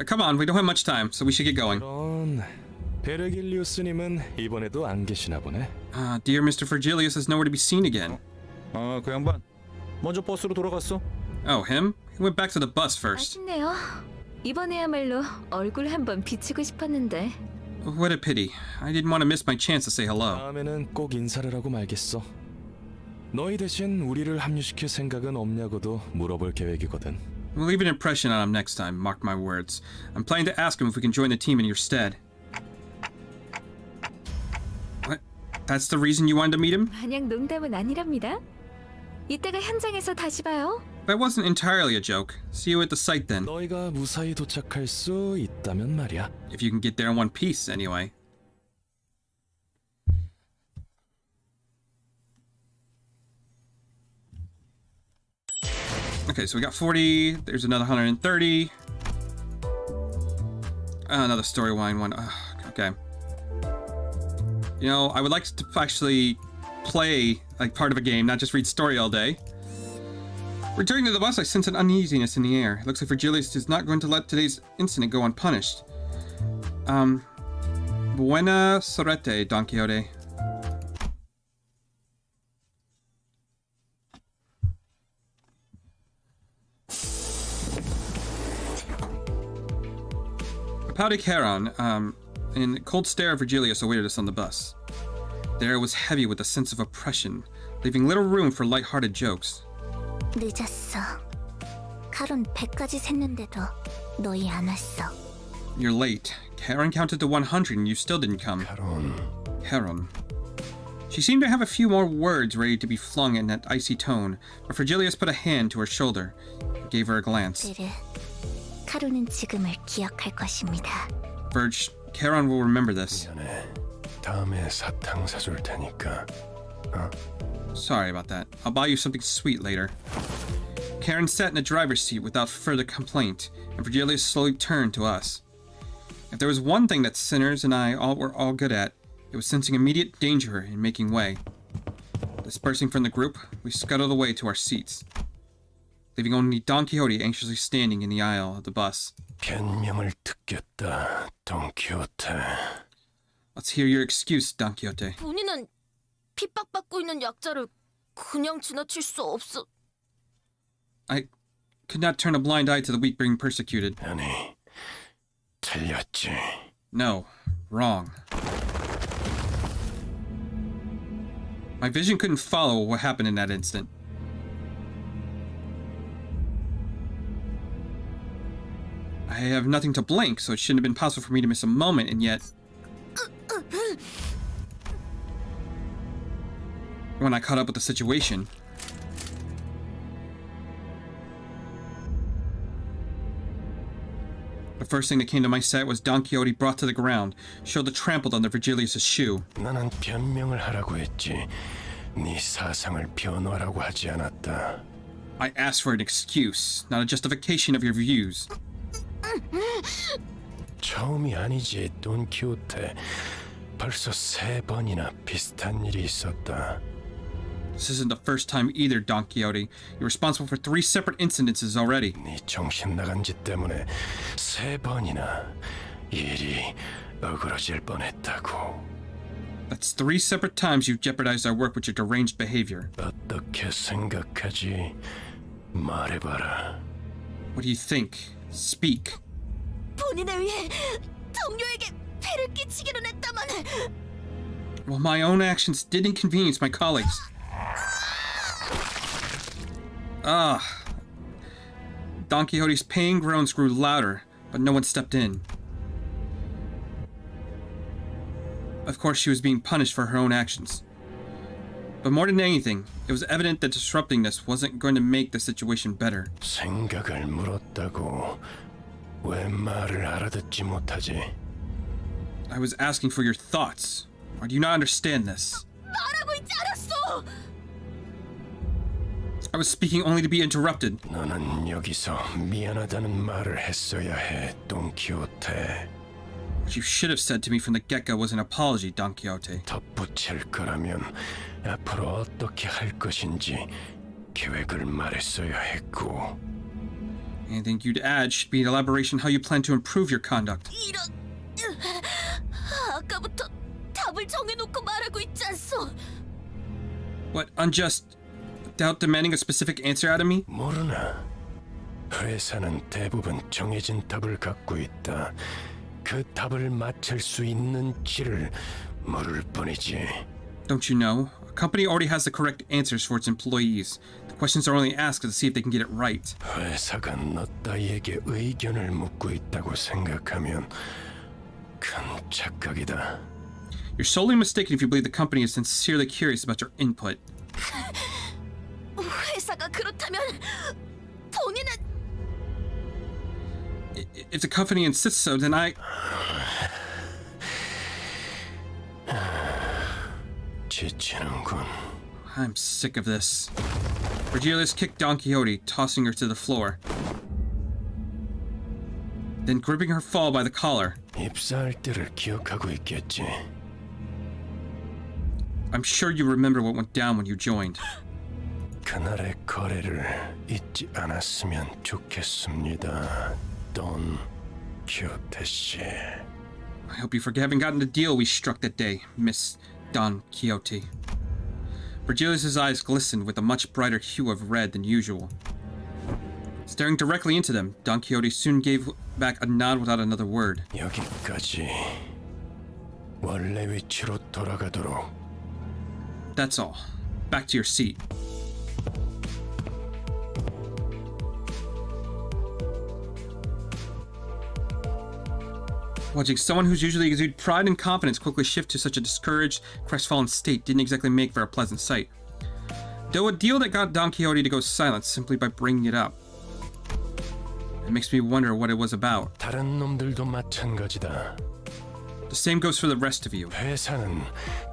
Come on, we don't have much time, so we should get going. 그런 베르길리우스님은 이번에도 안 계시나 보네. Dear Mr. Virgilius is nowhere to be seen again. 그 양반 먼저 버스로 돌아갔어. Oh, him? He went back to the bus first. 아쉽네요. 이번에야말로 얼굴 한번 비추고 싶었는데. What a pity. I didn't want to miss my chance to say hello. 다음에는 꼭 인사를 하고 말겠어. 너희 대신 우리를 합류시킬 생각은 없냐고도 물어볼 계획이거든. We'll leave an impression on him next time, mark my words. I'm planning to ask him if we can join the team in your stead. What? That's the reason you wanted to meet him? 마냥 농담은 아니랍니다. 이따가 현장에서 다시 봐요. That wasn't entirely a joke. See you at the site then. 너희가 무사히 도착할 수 있다면 말이야. If you can get there in one piece, anyway. Okay, so we got 40. There's another 130. Another storyline one. Okay. You know, I would like to actually play like part of a game, not just read story all day. Returning to the bus, I sense an uneasiness in the air. It looks like Virgilius is not going to let today's incident go unpunished. Buena sorete, Don Quixote. A pouty Charon, and the cold stare of Virgilius awaited us on the bus. The air was heavy with a sense of oppression, leaving little room for light-hearted jokes. 늦었어. 카론 100까지 샜는데도 너희 안 왔어. You're late. Charon counted to 100 and you still didn't come. Charon. She seemed to have a few more words ready to be flung in that icy tone, but Virgilius put a hand to her shoulder and gave her a glance. 베르, 카론은 지금을 기억할 것입니다. Virg, Charon will remember this. 다음에 사탕 사줄 테니까. Sorry about that. I'll buy you something sweet later. Charon sat in the driver's seat without further complaint, and Virgilius slowly turned to us. If there was one thing that Sinners and I were all good at, it was sensing immediate danger and making way. Dispersing from the group, we scuttled away to our seats, leaving only Don Quixote anxiously standing in the aisle of the bus. 변명을 듣겠다, Don Quixote. Let's hear your excuse, Don Quixote. 본인은 핍박받고 있는 약자를 그냥 지나칠 수 없어. I could not turn a blind eye to the weak being persecuted. 아니, 틀렸지. No, wrong. My vision couldn't follow what happened in that instant. have nothing to blink, so it shouldn't have been possible for me to miss a moment, and yet... when I caught up with the situation... the first thing that came to my sight was Don Quixote brought to the ground, shoulder trampled under Virgilius' shoe. 나는 변명을 하라고 했지. 네 사상을 변호하라고 하지 않았다. I asked for an excuse, not a justification of your views. 처음이 아니지, 돈키호테. 벌써 3번이나 비슷한 일이 있었다. This isn't the first time either, Don Quixote. You're responsible for 3 separate incidences already. 네 정신 나간 짓 때문에 3번이나 일이 어그러질 뻔했다고. That's 3 separate times you've jeopardized our work with your deranged behavior. 어떻게 생각하지? 말해봐라. What do you think? Speak. 본인을 위해 동료에게 폐를 끼치기는 했다만. Well, my own actions did inconvenience my colleagues. Don Quixote's pain groans grew louder, but no one stepped in. Of course, she was being punished for her own actions. But more than anything, it was evident that disrupting this wasn't going to make the situation better. 생각을 물었다고. 왜 말을 알아듣지 못하지? I was asking for your thoughts. Or do you not understand this? 말하고 있지 않았어. I was speaking only to be interrupted. 너는 여기서 미안하다는 말을 했어야 해, 돈키호테. What you should have said to me from the get-go was an apology, Don Quixote. 덧붙일 거라면 앞으로 어떻게 할 것인지 계획을 말했어야 했고. Anything you'd add should be an elaboration how you plan to improve your conduct. 이런. 아까부터 답을 정해놓고 말하고 있지 않소. What, unjust, without demanding a specific answer out of me? 모르나. 회사는 대부분 정해진 답을 갖고 있다. 그 답을 맞출 수 있는 길을 물을 뿐이지. Don't you know? A company already has the correct answers for its employees. The questions are only asked to see if they can get it right. 회사가 너 따위에게 의견을 묻고 있다고 생각하면 큰 착각이다. You're solely mistaken if you believe the company is sincerely curious about your input. 회사가 그렇다면 본인은 If the company insists so, then I... 지치는군. I'm sick of this. Virgilius kicked Don Quixote, tossing her to the floor. Then gripping her fall by the collar. 입사할 때를 기억하고 있겠지. I'm sure you remember what went down when you joined. 그날의 거래를 잊지 않았으면 좋겠습니다. 돈 키호테 씨. I hope you forget having gotten the deal we struck that day, Miss Don Quixote. Virgilius' eyes glistened with a much brighter hue of red than usual. Staring directly into them, Don Quixote soon gave back a nod without another word. 여기까지. 원래 위치로 돌아가도록. That's all. Back to your seat. Watching someone who's usually exude pride and confidence quickly shift to such a discouraged, crestfallen state didn't exactly make for a pleasant sight. Though a deal that got Don Quixote to go silent simply by bringing it up. It makes me wonder what it was about. 다른 놈들도 마찬가지다. The same goes for the rest of you. 회사는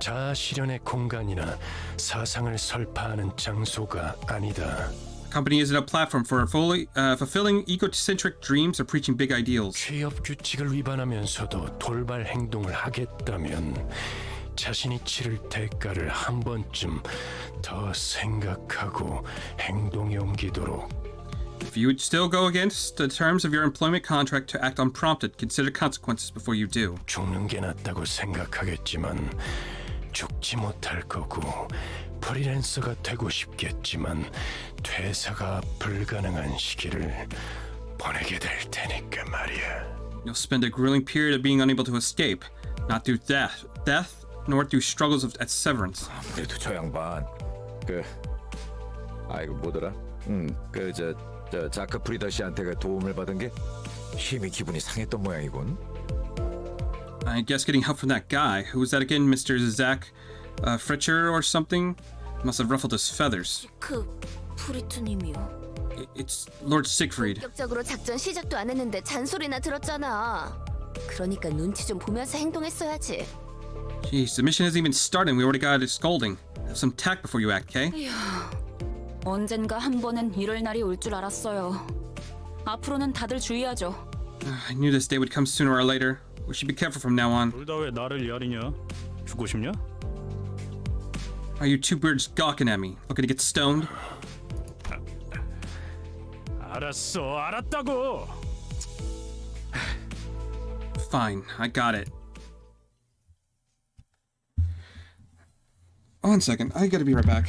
자아 실현의 공간이나 사상을 설파하는 장소가 아니다. The company isn't a platform for fulfilling egocentric dreams or preaching big ideals. 취업 규칙을 위반하면서도 돌발 행동을 하겠다면 자신이 치를 대가를 한 번쯤 더 생각하고 행동에 옮기도록. If you would still go against the terms of your employment contract to act unprompted, consider consequences before you do. 죽는 게 낫다고 생각하겠지만 죽지 못할 거고 프리랜서가 되고 싶겠지만 퇴사가 불가능한 시기를 보내게 될 테니까 말이야. You'll spend a grueling period of being unable to escape, not through death, nor through struggles at severance. 그래도 저 양반 아이고 뭐더라? 저 자크 프리더 씨한테 도움을 받은 게 힘이 기분이 상했던 모양이군. I guess getting help from that guy. Who was that again? Mr. Zach Fritcher or something? Must have ruffled his feathers. 그 프리트님이요. It's Lord Siegfried. 본격적으로 작전 시작도 안 했는데 잔소리나 들었잖아. 그러니까 눈치 좀 보면서 행동했어야지. Jeez, the mission hasn't even started and we already got a scolding. Have some tact before you act, Kay. 언젠가 한 번은 이럴 날이 올 줄 알았어요. 앞으로는 다들 주의하죠. I knew this day would come sooner or later. We should be careful from now on. 둘 다 왜 나를 야리냐? 죽고 싶냐? Are you two birds gawking at me? Looking to get stoned? 알았어, 알았다고. Fine, I got it. One second, I gotta be right back.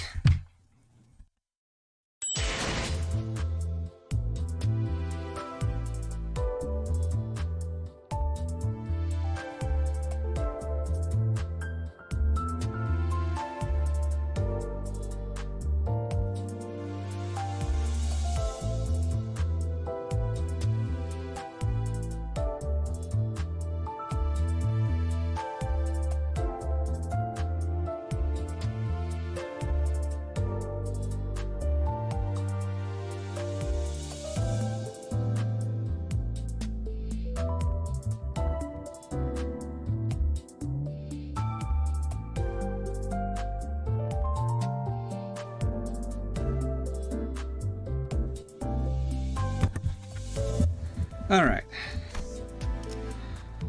All right.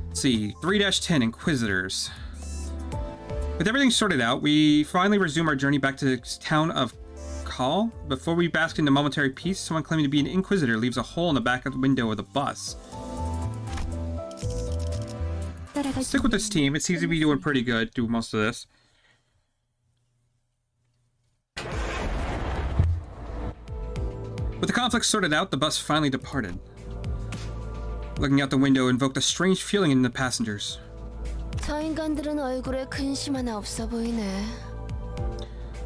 Let's see, 3-10 Inquisitors. With everything sorted out, we finally resume our journey back to the town of Khaos. Before we bask into momentary peace, someone claiming to be an Inquisitor leaves a hole in the back of the window of the bus. Stick with this team. It seems to be doing pretty good through most of this. With the conflict sorted out, the bus finally departed. Looking out the window invoked a strange feeling in the passengers. 저 인간들은 얼굴에 근심 하나 없어 보이네.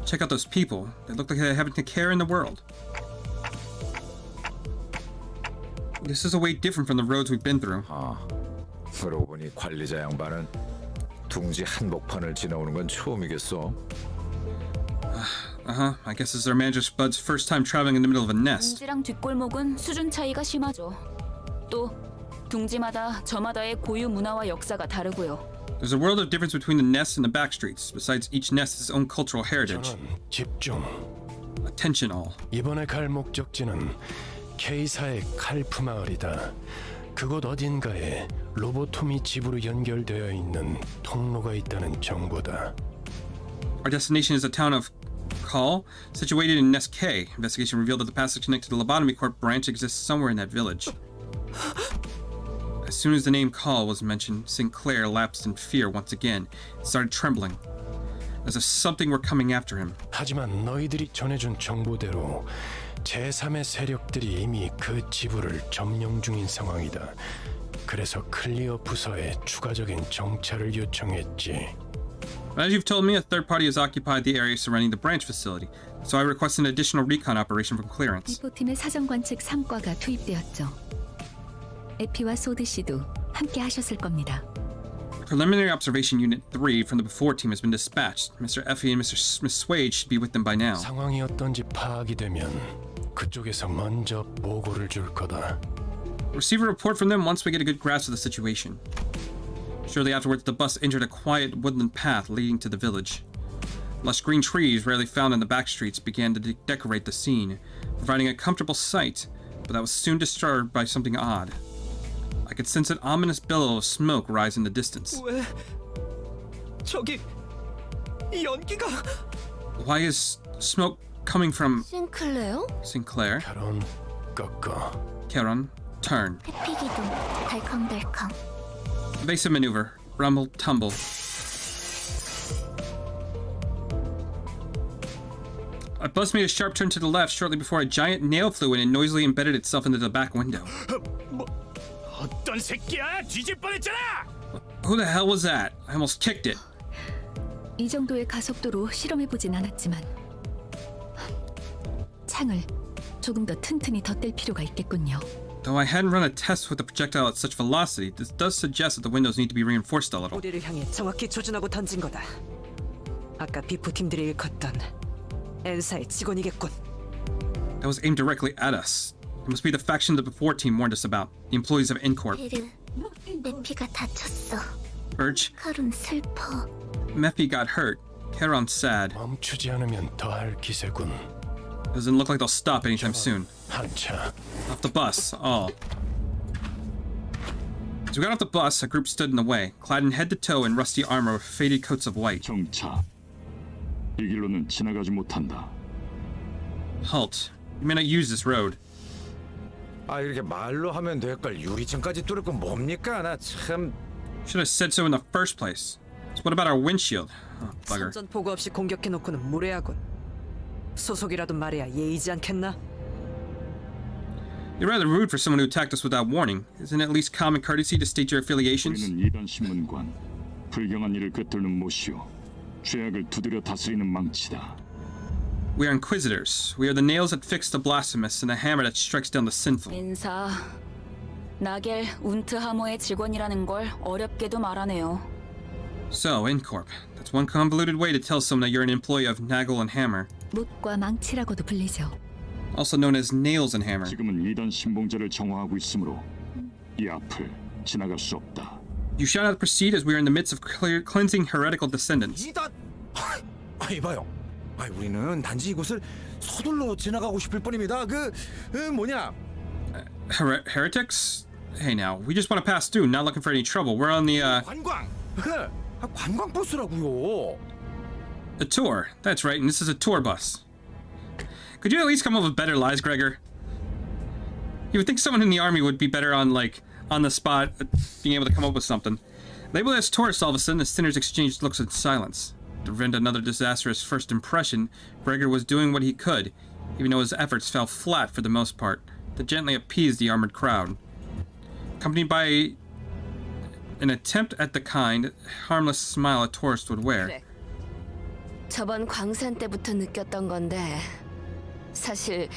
Check out those people. They look like they haven't a care in the world. This is a way different from the roads we've been through. 그러고 보니 관리자 양반은 둥지 한복판을 지나오는 건 처음이겠어. I guess this is our manager Spud's first time traveling in the middle of a nest. 둥지랑 뒷골목은 수준 차이가 심하죠. 또 둥지마다 저마다의 고유 문화와 역사가 다르고요. There's a world of difference between the nests and the back streets. Besides, each nest has its own cultural heritage. 전원 집중. Attention all. 이번에 갈 목적지는 K사의 칼프 마을이다. 그곳 어딘가에 로보토미 집으로 연결되어 있는 통로가 있다는 정보다. Our destination is the town of Khaos, situated in Nest K. Investigation revealed that the passage connected to the Lobotomy Corp branch exists somewhere in that village. As soon as the name Khaos was mentioned, Sinclair lapsed in fear once again and started trembling, as if something were coming after him. 하지만 너희들이 전해준 정보대로 제3의 세력들이 이미 그 지부를 점령 중인 상황이다. 그래서 클리어 부서에 추가적인 정찰을 요청했지. As you've told me, a third party has occupied the area surrounding the branch facility, so I requested an additional recon operation from clearance. 리포팀의 사정 관측 3과가 투입되었죠. 에피와 소드 씨도 함께 하셨을 겁니다. Preliminary Observation Unit 3 from the before team has been dispatched. Mr. Effie and Miss Swade should be with them by now. 상황이 어떤지 파악이 되면 그쪽에서 먼저 보고를 줄 거다. Receive a report from them once we get a good grasp of the situation. Shortly afterwards, the bus entered a quiet woodland path leading to the village. Lush green trees, rarely found in the back streets, began to decorate the scene, providing a comfortable sight, but that was soon disturbed by something odd. I could sense an ominous billow of smoke rise in the distance. 왜 저기 연기가? Why is smoke coming from 싱클레어? Sinclair? 결혼 꺾어. Charon, turn. 회피기동 덜컹덜컹. Evasive maneuver. Rumble, tumble. A bus made a sharp turn to the left shortly before a giant nail flew in and noisily embedded itself into the back window. 어떤 새끼야? 뒤질 뻔했잖아. Who the hell was that? I almost kicked it. 이 정도의 가속도로 실험해보진 않았지만 창을 조금 더 튼튼히 덧댈 필요가 있겠군요. Though I hadn't run a test with a projectile at such velocity, this does suggest that the windows need to be reinforced a little. 우리를 향해 정확히 조준하고 던진 거다. 아까 비포 팀들이 일컫던 엔사의 직원이겠군. That was aimed directly at us. It must be the faction the before team warned us about, the employees of Corp. 베르, 메피가 다쳤어. Urge, 카론 슬퍼. Mephi got hurt. Charon's sad. 멈추지 않으면 더할 기세군. Doesn't look like they'll stop anytime soon. 한차. Off the bus, all. As we got off the bus, a group stood in the way, clad in head to toe in rusty armor with faded coats of white. 정차. 이 길로는 지나가지 못한다. Halt. You may not use this road. 아 이렇게 말로 하면 될 걸 유리창까지 뚫을 건 뭡니까? 나 참. Should have said so in the first place. So what about our windshield? Oh, bugger. 선전 보고 없이 공격해놓고는 무례하군. 소속이라도 말해야 예의지 않겠나? You're rather rude for someone who attacked us without warning. Isn't it at least common courtesy to state your affiliations? 우리는 이단 신문관. 불경한 일을 꿰뚫는 못이오. 죄악을 두드려 다스리는 망치다. We are inquisitors. We are the nails that fix the blasphemous and the hammer that strikes down the sinful. 인사. 나겔 운트 하모의 직원이라는 걸 어렵게도 말하네요. So, Corp. That's one convoluted way to tell someone that you're an employee of Nagel and Hammer. 못과 망치라고도 불리죠. Also known as Nails and Hammer. 지금은 이단 신봉자를 정화하고 있으므로 이 앞을 지나갈 수 없다. You shall not proceed as we are in the midst of cleansing heretical descendants. 이단. 이봐요. 우리는 단지 이곳을 서둘러 지나가고 싶을 뿐입니다. 뭐냐? Heretics? Hey now, we just want to pass through, not looking for any trouble. We're on the, 관광. 관광 버스라고요. a tour. That's right, and this is a tour bus. Could you at least come up with better lies, Gregor? You would think someone in the army would be better on, like, on the spot, being able to come up with something. Labeled as tourists, all of a sudden, the sinners exchanged looks in silence. To prevent another disastrous first impression, Gregor was doing what he could, even though his efforts fell flat for the most part, to gently appease the armored crowd. Accompanied by an attempt at the kind, harmless smile a tourist would wear. 그래. 저번 광산 때부터 느꼈던 건데 사실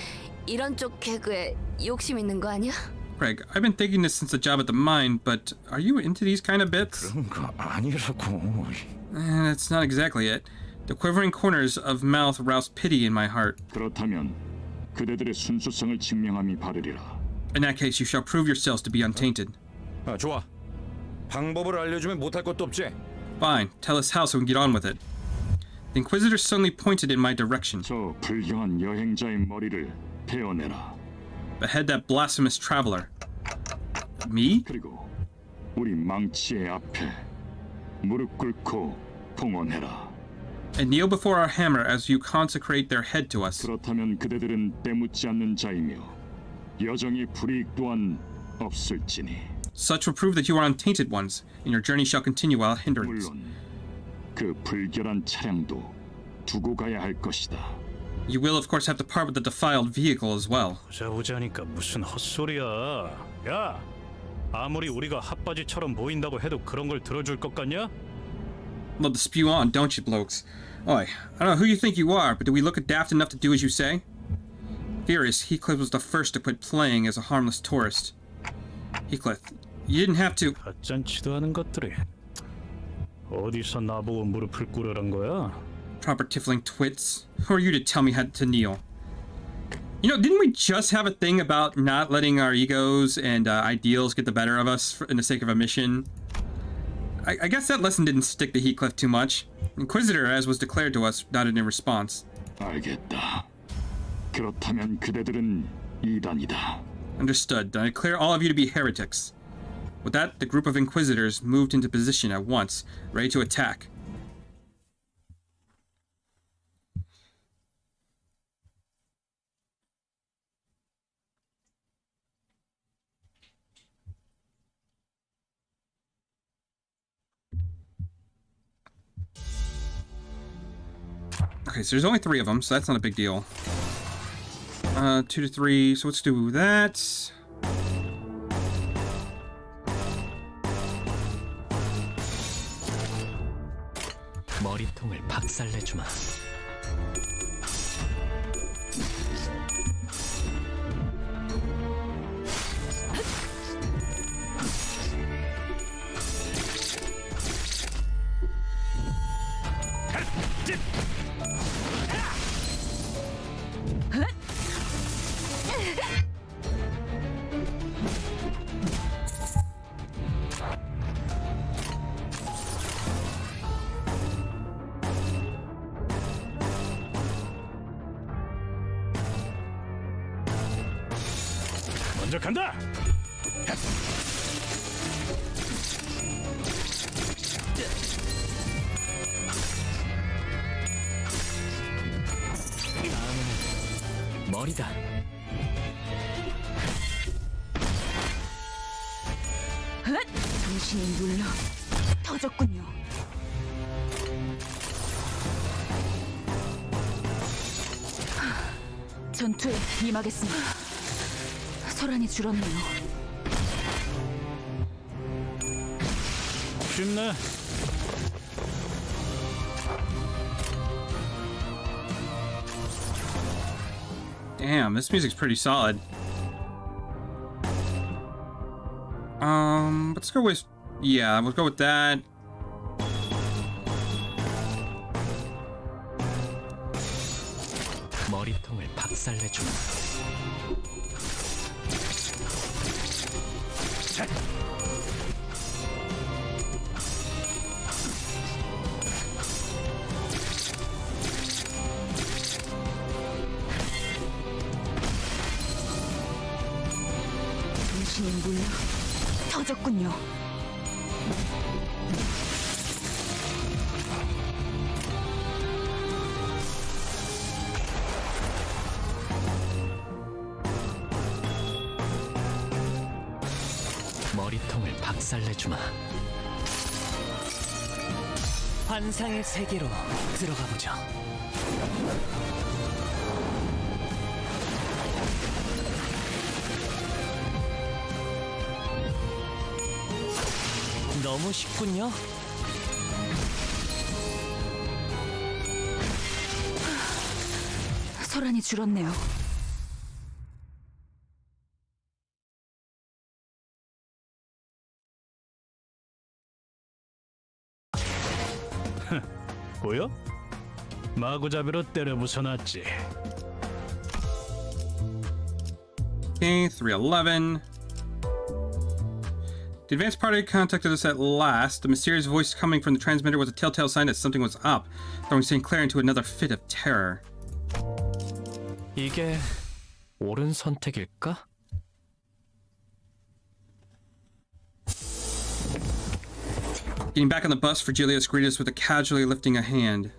이런 쪽 개그에 욕심 있는 거 아니야? Craig, I've been thinking this since the job at the mine, but are you into these kind of bits? 그런 거 아니라고. That's not exactly it. The quivering corners of mouth roused pity in my heart. 그렇다면 그대들의 순수성을 증명함이 바르리라. In that case, you shall prove yourselves to be untainted. 좋아. 방법을 알려주면 못할 것도 없지. Fine, tell us how so we can get on with it. The Inquisitor suddenly pointed in my direction. 저 불경한 여행자의 머리를 베어내라. Behead that blasphemous traveler. Me? 그리고 우리 망치의 앞에 무릎 꿇고 봉헌해라. And kneel before our hammer as you consecrate their head to us. 그렇다면 그대들은 때묻지 않는 자이며 여정의 불이익 또한 없을지니. Such will prove that you are untainted ones, and your journey shall continue without hindrance. 물론 그 불결한 차량도 두고 가야 할 것이다. You will, of course, have to part with the defiled vehicle as well. 보자보자니까 무슨 헛소리야. 야, 아무리 우리가 핫바지처럼 보인다고 해도 그런 걸 들어줄 것 같냐? Love to spew on, don't you, blokes? Oi, I don't know who you think you are, but do we look daft enough to do as you say? Furious, Heathcliff was the first to quit playing as a harmless tourist. Heathcliff, you didn't have to. 갓잔치도 하는 것들이 어디서 나보고 무릎을 꿇으란 거야? Proper tiffling twits. Who are you to tell me how to kneel? You know, didn't we just have a thing about not letting our egos and ideals get the better of us in the sake of a mission? I guess that lesson didn't stick to Heathcliff too much. Inquisitor, as was declared to us, nodded in response. 알겠다. 그렇다면 그대들은 이단이다. Understood. I declare all of you to be heretics. With that, the group of Inquisitors moved into position at once, ready to attack. Okay, so there's only 3 of them, so that's not a big deal. 2 to 3, so let's do that. 머리통을 박살내주마. 먼저 간다. 머리다. 당신이 눌러 터졌군요. 전투에 임하겠습니다. 소란이 줄었네요. 쉽네. Damn, this music's pretty solid. Let's go with... Yeah, we'll go with that. 머리통을 박살내주마. 당신이 눌러 터졌군요. 머리통을 박살내주마. 환상의 세계로 들어가 보죠. 너무 쉽군요. 소란이 줄었네요. 보여? 마구잡이로 때려 부숴놨지. Okay, 311. The advanced party contacted us at last. The mysterious voice coming from the transmitter was a telltale sign that something was up, throwing St. Clair into another fit of terror. 이게 옳은 선택일까? Getting back on the bus, Virgilius greeted us with a casually lifting a hand.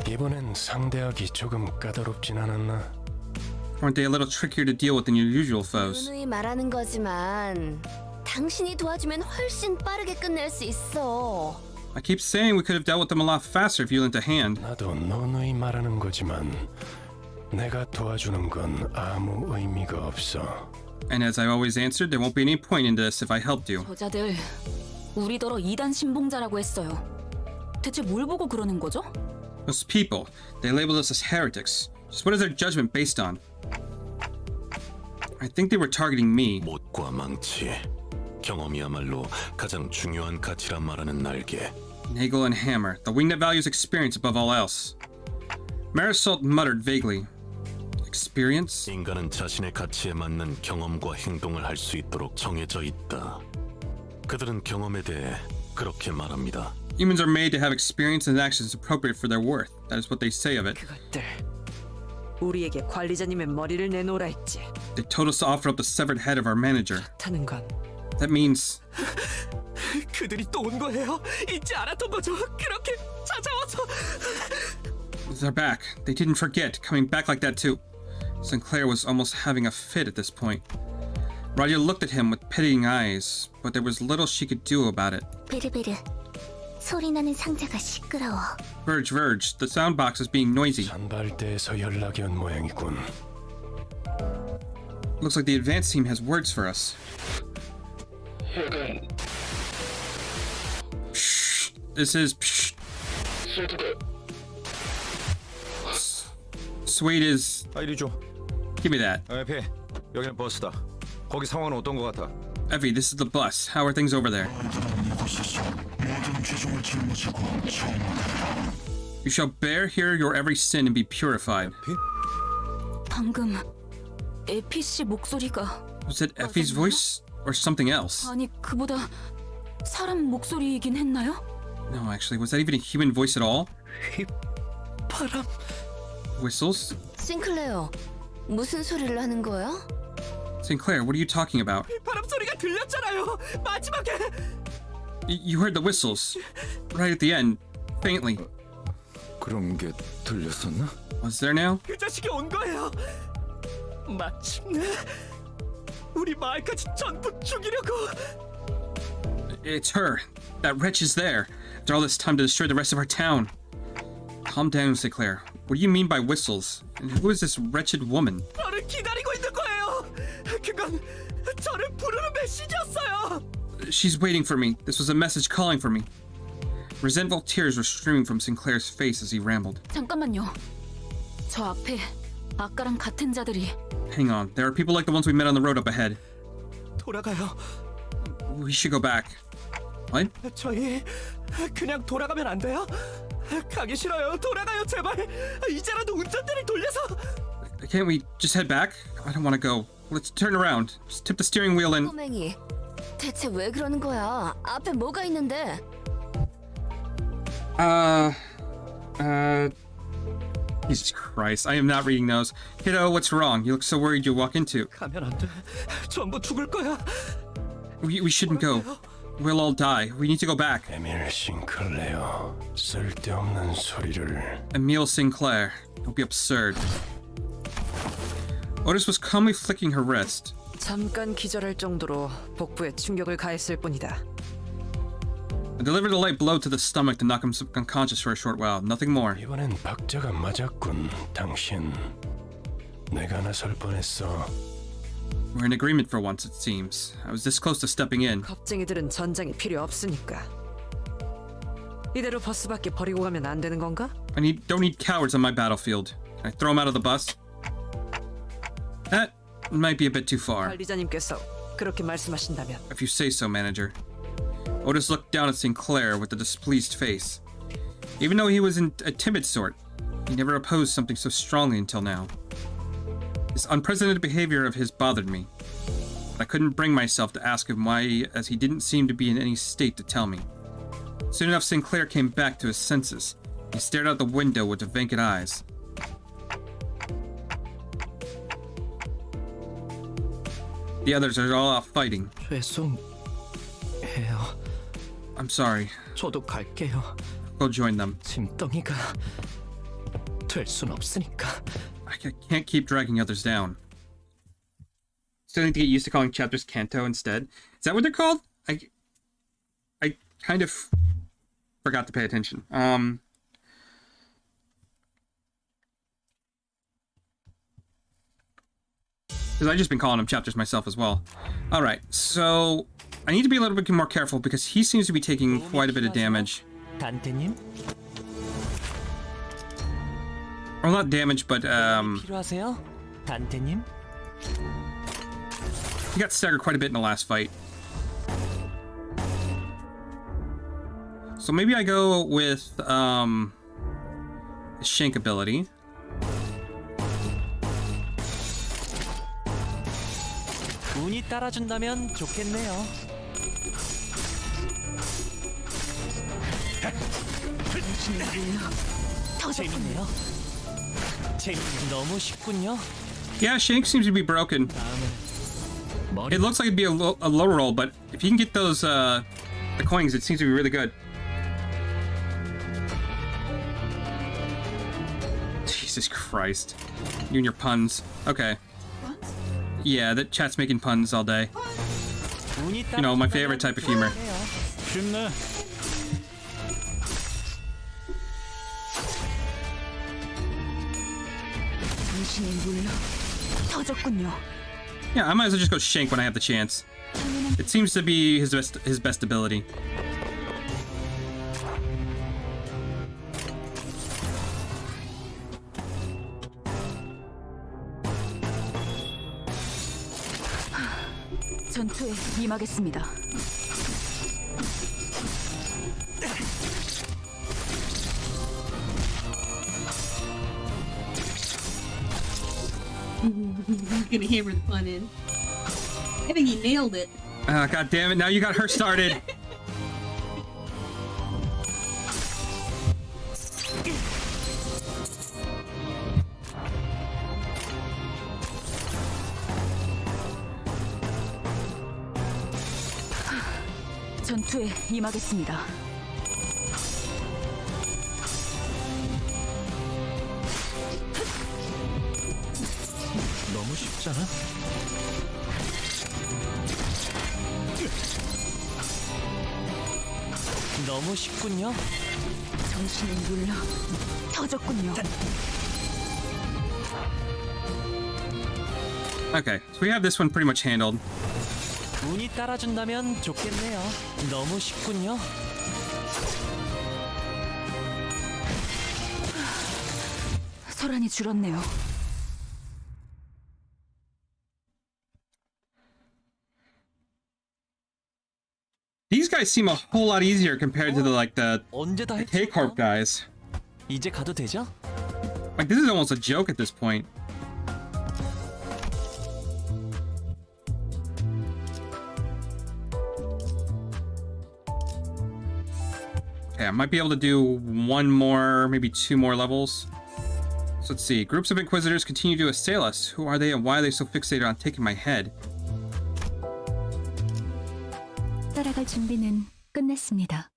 이번엔 상대하기 조금 까다롭진 않았나? Weren't they a little trickier to deal with than your usual foes? 누누이 말하는 거지만 당신이 도와주면 훨씬 빠르게 끝낼 수 있어. I keep saying we could have dealt with them a lot faster if you lent a hand. 나도 너누이 말하는 거지만 내가 도와주는 건 아무 의미가 없어. And as I always answered, there won't be any point in this if I helped you. 저자들 우리더러 이단 신봉자라고 했어요. 대체 뭘 보고 그러는 거죠? Those people, they labeled us as heretics. Just what is their judgment based on? I think they were targeting me. 못과 망치, 경험이야말로 가장 중요한 가치란 말하는 날개. Nagel and hammer, the wing that values experience above all else. Marisol muttered vaguely. Experience? 인간은 자신의 가치에 맞는 경험과 행동을 할 수 있도록 정해져 있다. 그들은 경험에 대해 그렇게 말합니다. Humans are made to have experience and actions appropriate for their worth. That is what they say of it. 그것들 우리에게 관리자님의 머리를 내놓으라 했지. They told us to offer up the severed head of our manager. 타는 건 That means 그들이 또 온 거예요? 잊지 않았던 거죠? 그렇게 찾아와서. they're back. They didn't forget, coming back like that too. Sinclair was almost having a fit at this point. Radia looked at him with pitying eyes, but there was little she could do about it. 베르베르, 소리 나는 상자가 시끄러워. Verge, the sound box is being noisy. 선발대에서 연락이 온 모양이군. Looks like the advance team has words for us. Shh. This is psh. Suede is... 이리 줘. Give me that. 에피, 여기는 버스다. 거기 상황은 어떤 것 같아? Effie, this is the bus. How are things over there? You shall bear here your every sin and be purified. 방금 에피 씨 목소리가 Was it Effie's voice or something else? 아니 그보다 사람 목소리이긴 했나요? No, actually, was that even a human voice at all? 바람. Whistles? 싱클레어, 무슨 소리를 하는 거야? Sinclair, what are you talking about? 바람 소리가 들렸잖아요. 마지막에. You heard the whistles. Right at the end. Faintly. 그런 게 들렸었나? Was there now? 그 자식이 온 거예요. 마침내 우리 마을까지 전부 죽이려고. It's her. That wretch is there. After all this time to destroy the rest of our town. Calm down, Sinclair. What do you mean by whistles? And who is this wretched woman? 저를 기다리고 있는 거예요. 그건 저를 부르는 메시지였어요. She's waiting for me. This was a message calling for me. Resentful tears were streaming from Sinclair's face as he rambled. 잠깐만요. 저 앞에 아까랑 같은 자들이. Hang on. There are people like the ones we met on the road up ahead. 돌아가요. We should go back. What? 저희 그냥 돌아가면 안 돼요? 가기 싫어요. 돌아가요, 제발. 이제라도 운전대를 돌려서. Can't we just head back? I don't want to go. Let's turn around. Just tip the steering wheel and... 꼬맹이, 대체 왜 그러는 거야? 앞에 뭐가 있는데? Jesus Christ, I am not reading those. Kiddo, what's wrong? You look so worried you'll walk into. 가면 안 돼. 전부 죽을 거야. We shouldn't go. We'll all die. We need to go back. 에밀 싱클레어, 쓸데없는 소리를. Emile Sinclair. Don't be absurd. Otis was calmly flicking her wrist. 잠깐 기절할 정도로 복부에 충격을 가했을 뿐이다. I delivered a light blow to the stomach to knock him unconscious for a short while. Nothing more. 이번엔 박자가 맞았군, 당신. 내가 나설 뻔했어. We're in agreement for once, it seems. I was this close to stepping in. 겁쟁이들은 전장이 필요 없으니까. 이대로 버스 밖에 버리고 가면 안 되는 건가? Don't need cowards on my battlefield. Can I throw him out of the bus? That might be a bit too far. 관리자님께서 그렇게 말씀하신다면. If you say so, manager. Otis looked down at Sinclair with a displeased face. Even though he was a timid sort, he never opposed something so strongly until now. This unprecedented behavior of his bothered me. But I couldn't bring myself to ask him why, as he didn't seem to be in any state to tell me. Soon enough, Sinclair came back to his senses. He stared out the window with vacant eyes. The others are all out fighting. 죄송해요. I'm sorry. 저도 갈게요. Go join them. 짐덩이가 될 순 없으니까. I can't keep dragging others down. Still need to get used to calling chapters Kanto instead. Is that what they're called? I kind of forgot to pay attention. Because I've just been calling them chapters myself as well. Alright, so I need to be a little bit more careful because he seems to be taking quite a bit of damage. 단테님? Well, not damage, but 필요하세요? 단테님? he got staggered quite a bit in the last fight. So maybe I go with the Shank ability. 운이 따라준다면 좋겠네요. 재밌네요. 너무 쉽군요. Yeah, Shank seems to be broken. It looks like it'd be a low roll, but if you can get those the coins, it seems to be really good. Jesus Christ. You and your puns. Okay. Yeah, that chat's making puns all day. You know, my favorite type of humor. 쉽네. Yeah, I might as well just go Shank when I have the chance. It seems to be his best ability. 전투에 임하겠습니다. He's gonna hammer the pun in. I think he nailed it. God damn it, now you got her started. 전투에 임하겠습니다. 너무 쉽잖아. 너무 쉽군요. 정신을 눌러 터졌군요. Okay, so we have this one pretty much handled. 운이 따라준다면 좋겠네요. 너무 쉽군요. 소란이 줄었네요. These guys seem a whole lot easier compared to the 언제 다 K Corp guys. 이제 가도 되죠? Like this is almost a joke at this point. Okay, I might be able to do one more, maybe two more levels. So let's see. Groups of Inquisitors continue to assail us. Who are they and why are they so fixated on taking my head? 따라갈 준비는 끝냈습니다.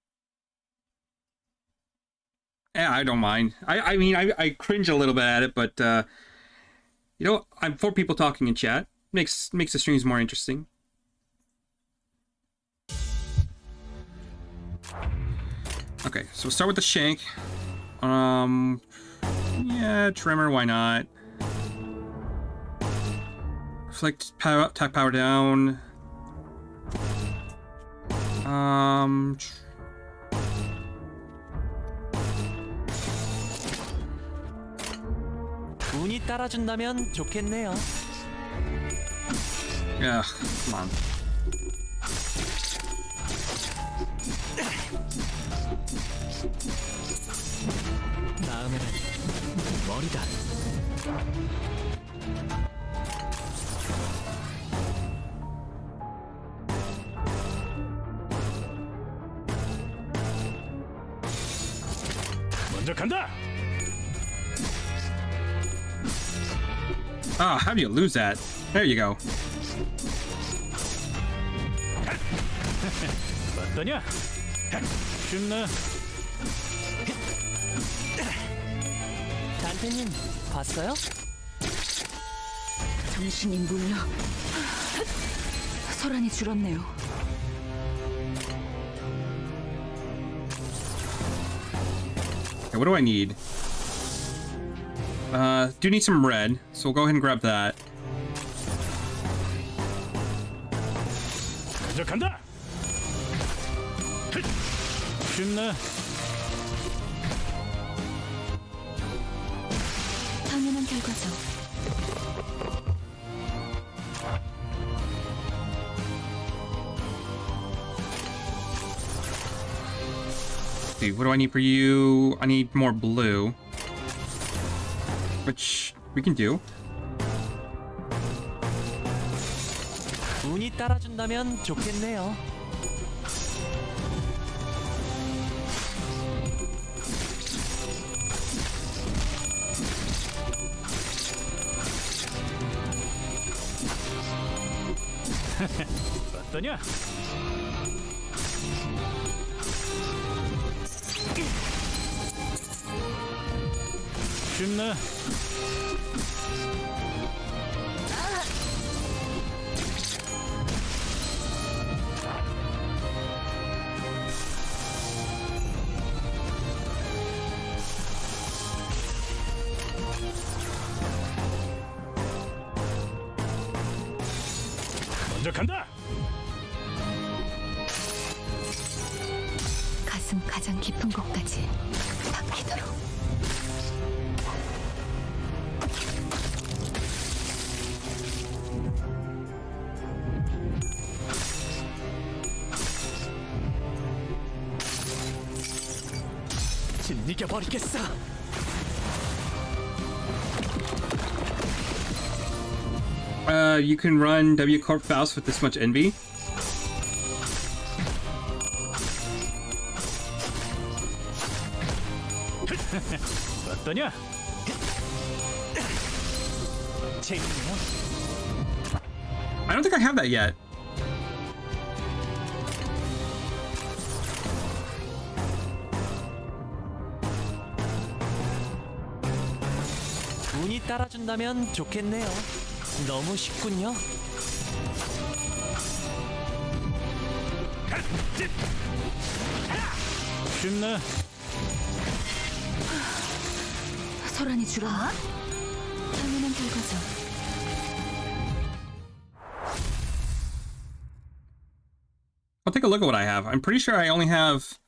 Yeah, I don't mind. I mean, I cringe a little bit at it, but you know, I'm for people talking in chat. Makes the streams more interesting. Okay, so we'll start with the shank. Yeah, tremor, why not? Reflect power, attack power down. 운이 따라준다면 좋겠네요. Yeah, come on. 다음에는 머리다. 먼저 간다. Ah, how do you lose that? There you go. 어떠냐? 쉽나? 단테님 봤어요? 정신이 눌러 소란이 줄었네요. Okay, what do I need? Do need some red, so we'll go ahead and grab that. 먼저 간다. 쉽나? 당연한 결과죠. See, what do I need for you? I need more blue. Which we can do. 운이 따라준다면 좋겠네요. 어떠냐? 쉽나? 먼저 간다. 가슴 가장 깊은 곳까지 박히도록. 짓이겨 버리겠어. You can run W Corp Faust with this much envy. 어떠냐? 재밌네요. I don't think I have that yet. 운이 따라준다면 좋겠네요. 너무 쉽군요. 쉽네. 소란이 줄었나? 당연한 결과죠. I'll take a look at what I have. I'm pretty sure I only have,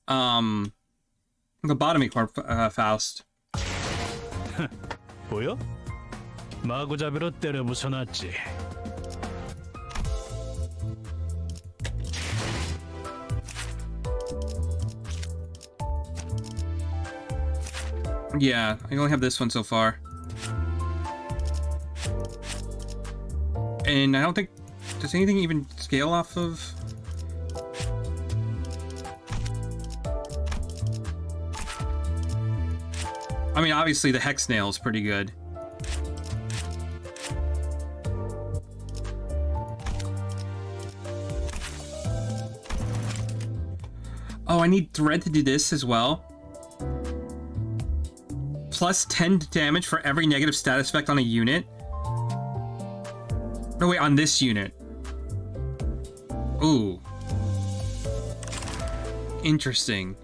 lobotomy Corp, Faust. 보여? 마구잡이로 때려 부숴놨지. Yeah, I only have this one so far. And I don't think... Does anything even scale off of... I mean, obviously the hex nail is pretty good. Oh, I need thread to do this as well. Plus 10 damage for every negative status effect on a unit. No, wait, on this unit. Ooh. Interesting.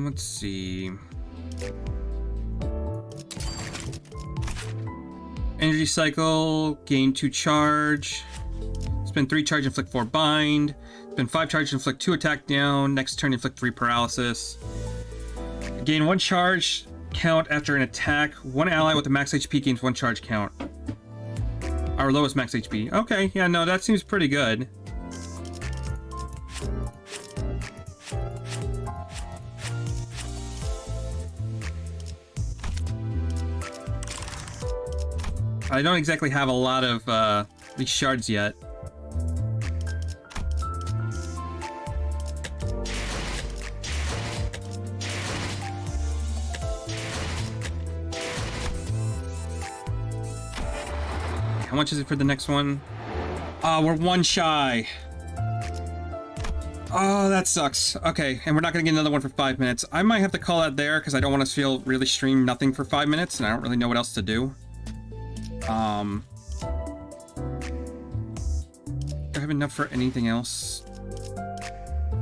Let's see. Energy cycle, gain 2 charge. Spend 3 charge, inflict 4 bind. Spend 5 charge, inflict 2 attack down. Next turn, inflict 3 paralysis. Gain 1 charge count after an attack. One ally with a max HP gains 1 charge count. Our lowest max HP. Okay, yeah, no, that seems pretty good. I don't exactly have a lot of these shards yet. How much is it for the next one? Oh, we're 1 shy. Oh, that sucks. Okay, and we're not gonna get another one for 5 minutes. I might have to call out there because I don't want to feel really stream nothing for 5 minutes, and I don't really know what else to do. Do I have enough for anything else?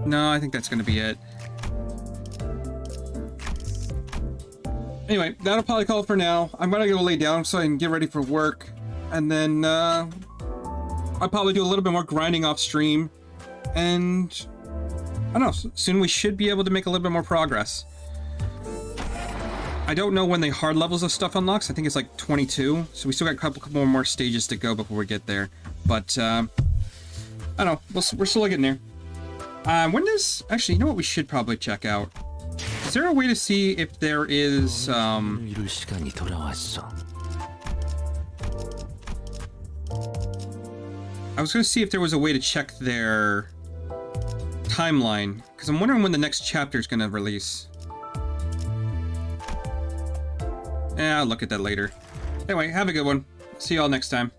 No, I think that's gonna be it. Anyway, that'll probably call it for now. I'm gonna go lay down so I can get ready for work. And then, I'll probably do a little bit more grinding off stream. And, I don't know, soon we should be able to make a little bit more progress. I don't know when the hard levels of stuff unlocks. I think it's like 22. So we still got a couple more stages to go before we get there. But, I don't know. We're still getting there. When does... Actually, you know what we should probably check out? Is there a way to see if there is, I was going to see if there was a way to check their timeline. Because I'm wondering when the next chapter is going to release. Yeah, I'll look at that later. Anyway, have a good one. See y'all next time.